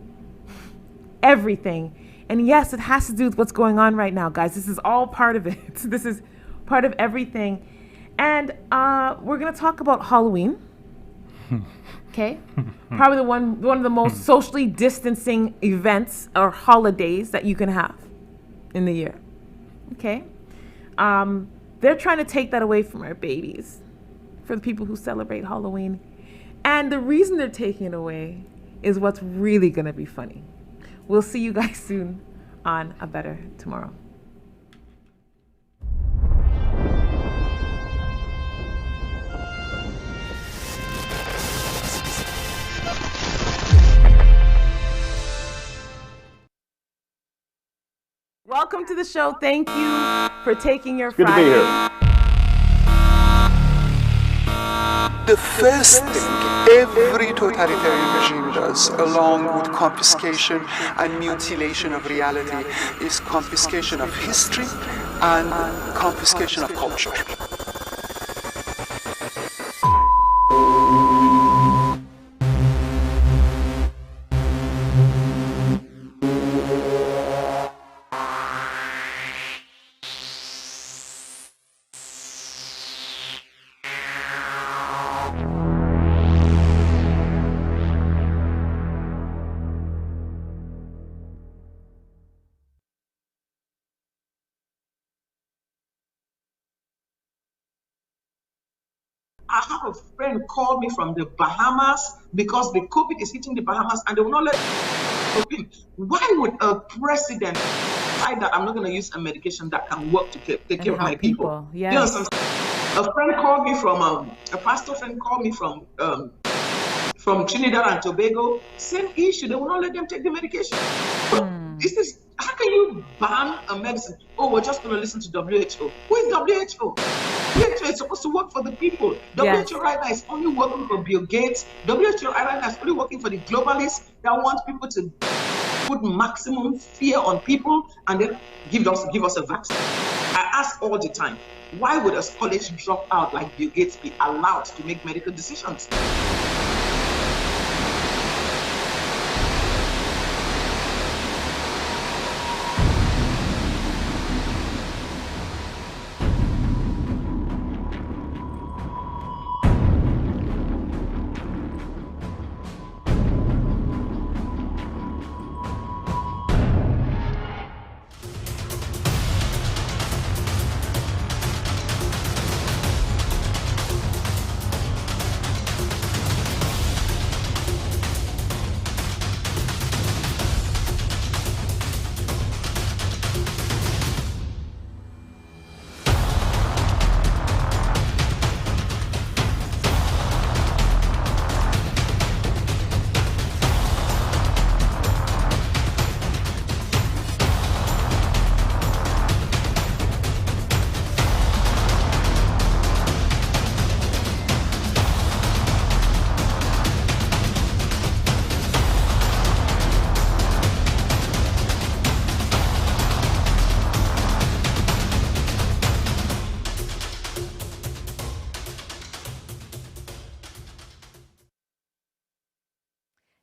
everything. And yes, it has to do with what's going on right now, guys. This is all part of it. This is part of everything. And we're going to talk about Halloween. Okay? Probably one of the most socially distancing events or holidays that you can have in the year. Okay? They're trying to take that away from our babies, for the people who celebrate Halloween. And the reason they're taking it away is what's really going to be funny. We'll see you guys soon on A Better Tomorrow. Welcome to the show. Thank you for taking your Good Friday. to be here. The first thing every totalitarian regime does, along with confiscation and mutilation of reality, is confiscation of history and confiscation of culture. I have a friend call me from the Bahamas because the COVID is hitting the Bahamas and they will not let open. Why would a president decide that I'm not going to use a medication that can work to take care of my people? Yes. You know, a friend called me from a pastor friend called me from Trinidad and Tobago. Same issue. They will not let them take the medication. This is, how can you ban a medicine? Oh, we're just going to listen to WHO. Who is WHO? WHO is supposed to work for the people. Yes. WHO right now is only working for Bill Gates. WHO right now is only working for the globalists that want people to put maximum fear on people and then give us a vaccine. I ask all the time, why would a college dropout like Bill Gates be allowed to make medical decisions?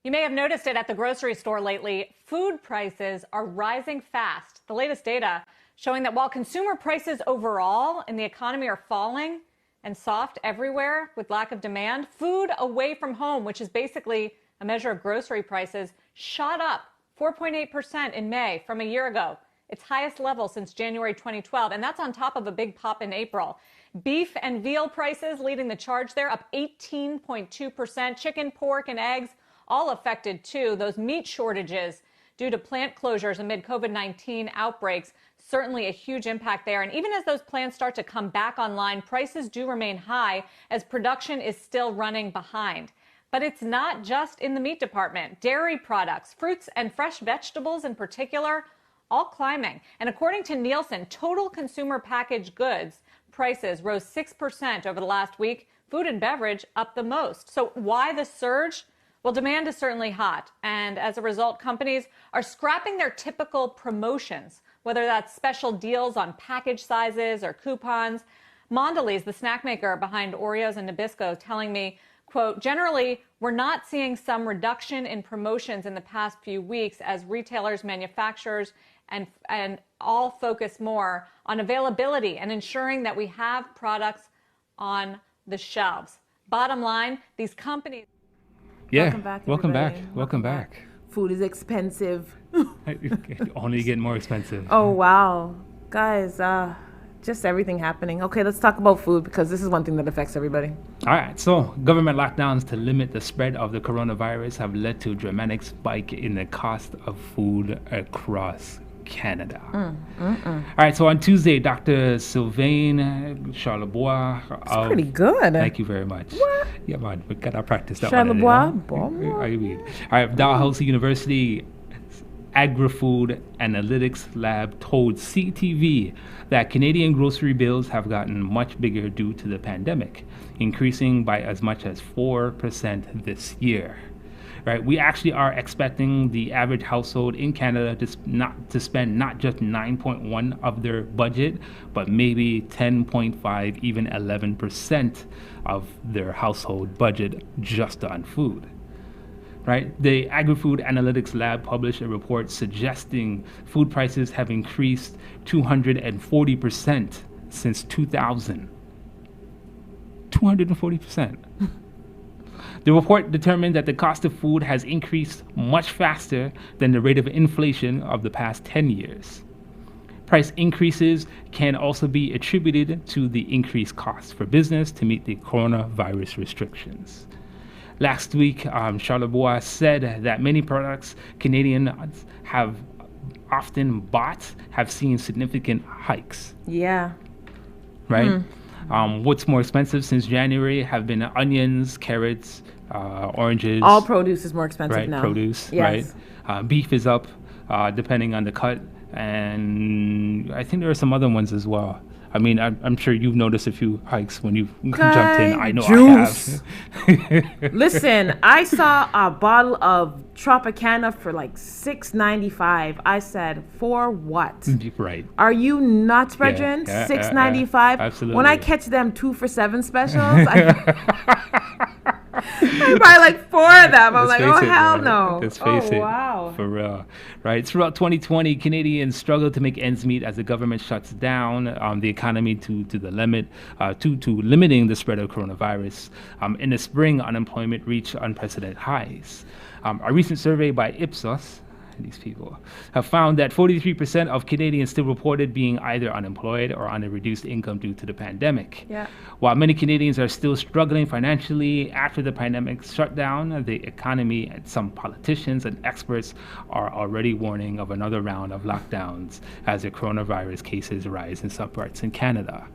You may have noticed it at the grocery store lately. Food prices are rising fast. The latest data showing that while consumer prices overall in the economy are falling and soft everywhere with lack of demand, food away from home, which is basically a measure of grocery prices, shot up 4.8% in May from a year ago. Its highest level since January 2012, and that's on top of a big pop in April. Beef and veal prices leading the charge there, up 18.2%. Chicken, pork, and eggs all affected too. Those meat shortages due to plant closures amid COVID-19 outbreaks, certainly a huge impact there. And even as those plants start to come back online, prices do remain high as production is still running behind. But it's not just in the meat department. Dairy products, fruits and fresh vegetables in particular, all climbing. And according to Nielsen, total consumer packaged goods prices rose 6% over the last week. Food and beverage up the most. So why the surge? Well, demand is certainly hot, and as a result, companies are scrapping their typical promotions, whether that's special deals on package sizes or coupons. Mondelez, the snack maker behind Oreos and Nabisco, telling me, quote, generally, we're not seeing some reduction in promotions in the past few weeks as retailers, manufacturers, and all focus more on availability and ensuring that we have products on the shelves. Bottom line, these companies... Yeah, welcome back. Welcome back. Food is expensive. Only getting more expensive. Oh, wow. Guys, just everything happening. Okay, let's talk about food because this is one thing that affects everybody. All right, so government lockdowns to limit the spread of the coronavirus have led to a dramatic spike in the cost of food across Canada. All right, so on Tuesday, Dr. Sylvain Charlebois. It's pretty good. Thank you very much. What? Yeah, man, we gotta practice that Charlebois? one. I mean, all right, Dalhousie University Agri-Food Analytics Lab told CTV that Canadian grocery bills have gotten much bigger due to the pandemic, increasing by as much as 4% this year. Right, we actually are expecting the average household in Canada to spend not just 9.1 of their budget, but maybe 10.5, even 11% of their household budget just on food. Right, the Agri-Food Analytics Lab published a report suggesting food prices have increased 240% since 2000. 240%. The report determined that the cost of food has increased much faster than the rate of inflation of the past 10 years. Price increases can also be attributed to the increased costs for business to meet the coronavirus restrictions. Last week, Charlebois said that many products Canadians have often bought have seen significant hikes. Yeah. Right? What's more expensive since January have been onions, carrots, oranges. All produce is more expensive right, now. Produce, yes. right? Beef is up, depending on the cut. And I think there are some other ones as well. I mean, I'm sure you've noticed a few hikes when you've jumped in. I know juice. I have. Listen, I saw a bottle of Tropicana for like $6.95. I said, for what? Right. Are you nuts, brethren? Yeah, $6.95. Absolutely. When I catch them 2 for $7 specials, I buy like 4 of them. I'm like, oh, hell no. Let's face it. Wow. For real. Right. Throughout 2020, Canadians struggled to make ends meet as the government shuts down the economy to the limit, to limiting the spread of coronavirus. In the spring, unemployment reached unprecedented highs. A recent survey by Ipsos, these people, have found that 43% of Canadians still reported being either unemployed or on a reduced income due to the pandemic. Yeah. While many Canadians are still struggling financially after the pandemic shutdown, the economy and some politicians and experts are already warning of another round of lockdowns as the coronavirus cases rise in some parts in Canada.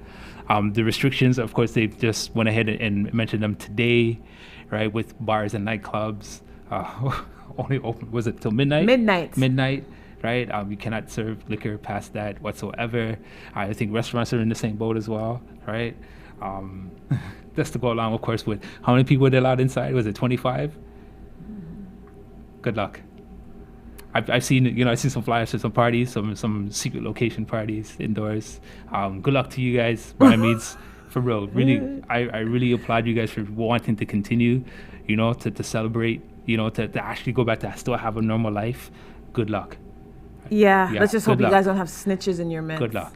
The restrictions, of course, they've just went ahead and mentioned them today, right, with bars and nightclubs. Only open, was it till midnight? Midnight, right? You cannot serve liquor past that whatsoever. I think restaurants are in the same boat as well, right? Just to go along, of course, with how many people are allowed inside? Was it 25? Good luck. I've seen some flyers for some parties, some secret location parties indoors. Good luck to you guys, Brahmins. For real, really, I really applaud you guys for wanting to continue, to celebrate. To actually go back to still have a normal life. Good luck. Yeah, let's just hope you guys don't have snitches in your midst. Good luck.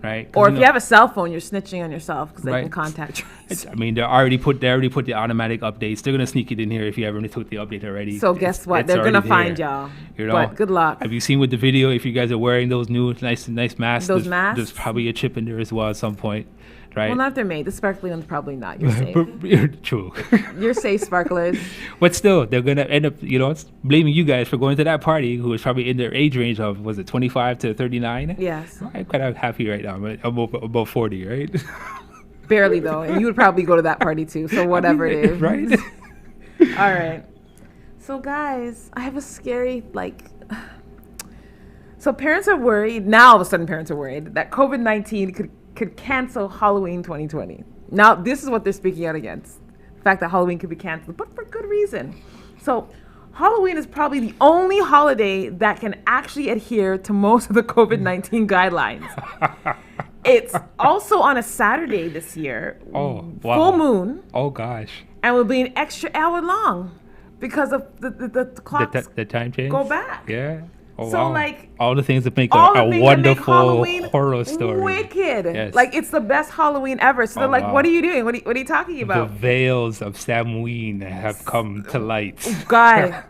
Right? Or if you have a cell phone, you're snitching on yourself because they right. can contact trace. I mean, they already put the automatic updates. They're gonna sneak it in here if you ever took the update already. So guess what? They're gonna find y'all. But good luck. Have you seen with the video? If you guys are wearing those new nice masks, there's probably a chip in there as well at some point. Right. Well, not if they're made. The sparkly one's probably not. You're safe. True. You're safe, sparklers. But still, they're going to end up, blaming you guys for going to that party who was probably in their age range of, was it 25 to 39? Yes. I'm quite happy right now. I'm about 40, right? Barely, though. And you would probably go to that party, too. So whatever it is. Right? All right. So, guys, I have a scary, So parents are worried. Now, all of a sudden, parents are worried that COVID-19 could cancel Halloween 2020. Now, this is what they're speaking out against. The fact that Halloween could be canceled, but for good reason. So, Halloween is probably the only holiday that can actually adhere to most of the COVID-19 guidelines. It's also on a Saturday this year. Oh, wow. Full moon. Oh, gosh. And will be an extra hour long because of the clocks the time change? Go back. Yeah. Oh, so wow. All the things that make a wonderful horror story. Wicked. Yes. It's the best Halloween ever. So they're like, wow. What are you doing? What are you talking about? The veils of Samhain have come to light. Guy,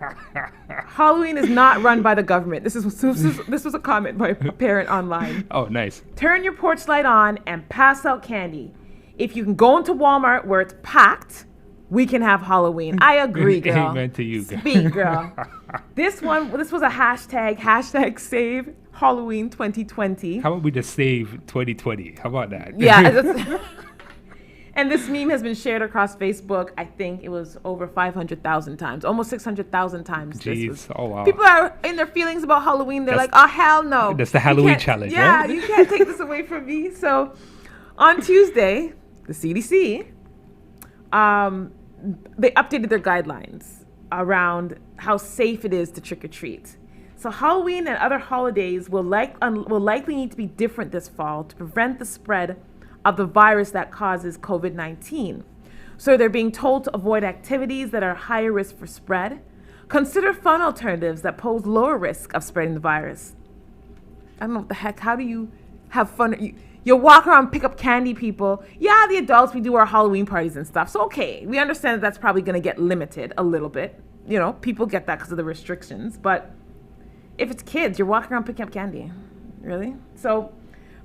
Halloween is not run by the government. This was a comment by a parent online. Oh, nice. Turn your porch light on and pass out candy. If you can go into Walmart where it's packed, we can have Halloween. I agree, girl. Amen to you, girl. Speak, girl. This was a hashtag save Halloween 2020. How about we just save 2020? How about that? Yeah. And this meme has been shared across Facebook. I think it was over 500,000 times, almost 600,000 times. Jeez. Oh, wow. People are in their feelings about Halloween. They're like, oh, hell no. That's the Halloween challenge, yeah, right? You can't take this away from me. So on Tuesday, the CDC, they updated their guidelines around how safe it is to trick or treat. So Halloween and other holidays will likely need to be different this fall to prevent the spread of the virus that causes COVID-19. So they're being told to avoid activities that are higher risk for spread. Consider fun alternatives that pose lower risk of spreading the virus. I don't know what the heck. How do you have fun? You walk around, pick up candy, people. Yeah, the adults, we do our Halloween parties and stuff. So, okay, we understand that that's probably going to get limited a little bit. People get that because of the restrictions. But if it's kids, you're walking around picking up candy. Really? So,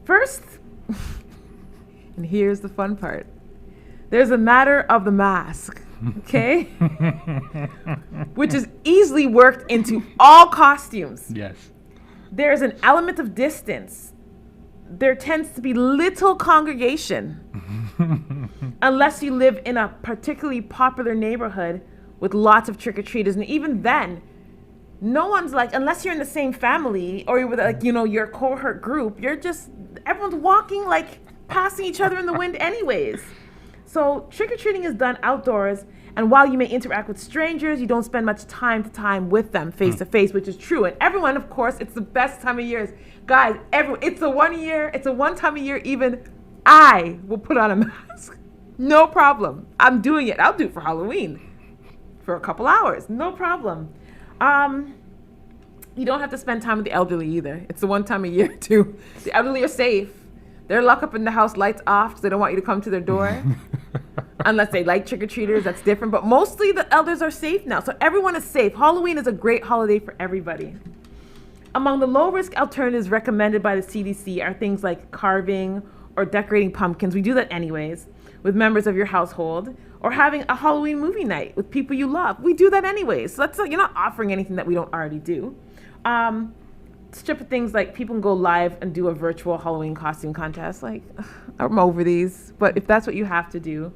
first, and here's the fun part. There's a matter of the mask, okay? Which is easily worked into all costumes. Yes. There's an element of distance. There tends to be little congregation unless you live in a particularly popular neighborhood with lots of trick-or-treaters. And even then, no one's like, unless you're in the same family or you're with like, you know, your cohort group, everyone's walking like passing each other in the wind anyways. So trick-or-treating is done outdoors, and while you may interact with strangers, you don't spend much time with them face to face, which is true. And everyone, of course, it's the best time of year. Guys, it's a one time a year even I will put on a mask. No problem. I'm doing it. I'll do it for Halloween for a couple hours. No problem. You don't have to spend time with the elderly either. It's the one time a year too. The elderly are safe. They're locked up in the house, lights off, because they don't want you to come to their door. Unless they like trick-or-treaters, that's different. But mostly the elders are safe now. So everyone is safe. Halloween is a great holiday for everybody. Among the low-risk alternatives recommended by the CDC are things like carving or decorating pumpkins. We do that anyways with members of your household. Or having a Halloween movie night with people you love. We do that anyways. So you're not offering anything that we don't already do. Strip of things like people can go live and do a virtual Halloween costume contest. Like, I'm over these, but if that's what you have to do.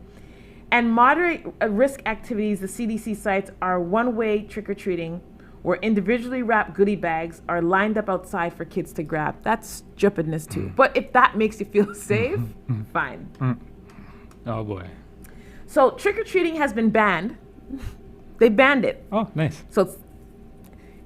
And moderate risk activities, the CDC cites are one-way trick-or-treating, where individually wrapped goodie bags are lined up outside for kids to grab. That's stupidness too. But if that makes you feel safe, fine. Oh boy. So trick-or-treating has been banned. They banned it. Oh, nice. So it's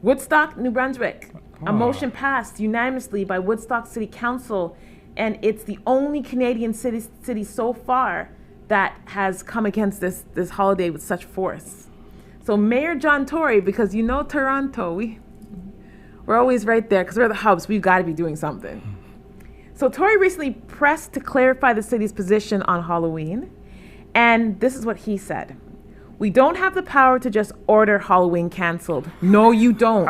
Woodstock, New Brunswick. A motion passed unanimously by Woodstock City Council, and it's the only Canadian city so far that has come against this holiday with such force. So Mayor John Tory, because you know Toronto, we're always right there because we're the hubs. We've got to be doing something. So Tory recently pressed to clarify the city's position on Halloween, and this is what he said. We don't have the power to just order Halloween canceled. No, you don't.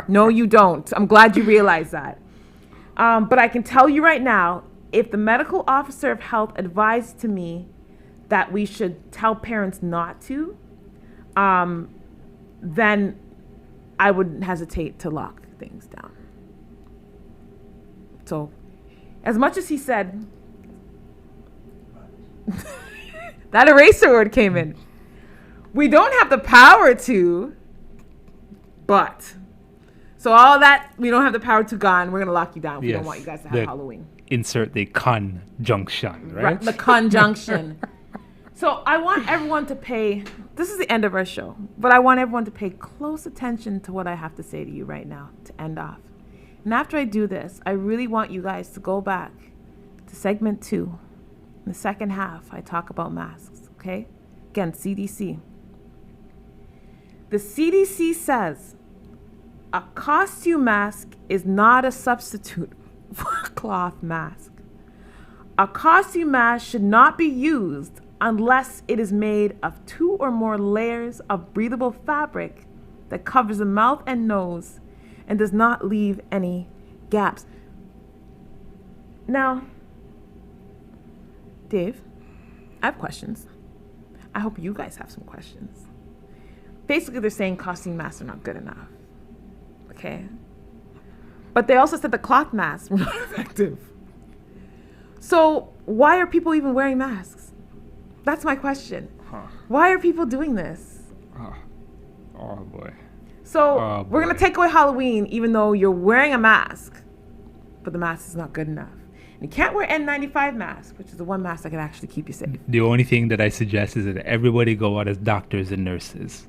No, you don't. I'm glad you realize that. But I can tell you right now, if the medical officer of health advised to me that we should tell parents not to, then I wouldn't hesitate to lock things down. So, as much as he said, that eraser word came in. We don't have the power to, but. So all that, we don't have the power to gone, we're going to lock you down. We don't want you guys to have Halloween. Insert the conjunction, right? The conjunction. So I want everyone to pay, this is the end of our show, but I want everyone to pay close attention to what I have to say to you right now to end off. And after I do this, I really want you guys to go back to segment 2. In the second half, I talk about masks, okay? Again, CDC. The CDC says a costume mask is not a substitute for a cloth mask. A costume mask should not be used unless it is made of 2 or more layers of breathable fabric that covers the mouth and nose and does not leave any gaps. Now, Dave, I have questions. I hope you guys have some questions. Basically, they're saying costume masks are not good enough. Okay? But they also said the cloth masks were not effective. So why are people even wearing masks? That's my question. Why are people doing this? Oh boy. So we're going to take away Halloween even though you're wearing a mask. But the mask is not good enough. And you can't wear N95 mask, which is the one mask that can actually keep you safe. The only thing that I suggest is that everybody go out as doctors and nurses.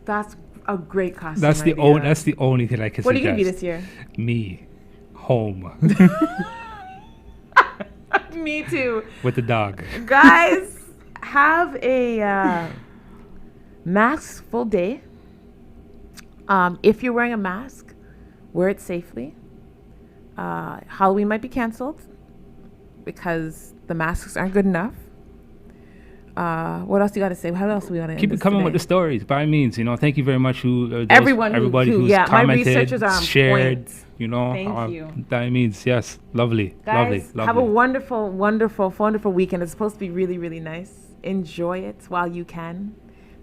That's a great costume That's the idea. That's the only thing I can suggest. What are you going to be this year? Me. Home. Me too. With the dog. Guys, have a mask full day. If you're wearing a mask, wear it safely. Halloween might be canceled because the masks aren't good enough. What else you got to say? How else we want to keep it coming with the stories? By means, thank you very much. Everybody who's my commented, researchers are on shared. point. Thank you. That means yes, lovely, guys. lovely. Have a wonderful, wonderful, wonderful weekend. It's supposed to be really, really nice. Enjoy it while you can,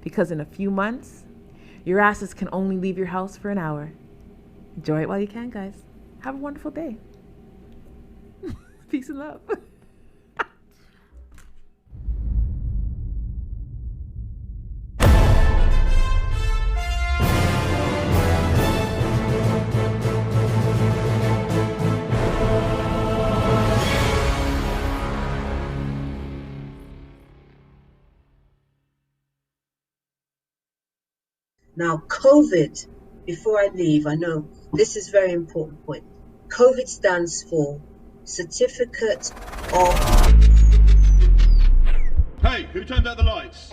because in a few months, your asses can only leave your house for an hour. Enjoy it while you can, guys. Have a wonderful day. Peace and love. Now, COVID, before I leave, I know this is a very important point. COVID stands for Certificate of... Hey, who turned out the lights?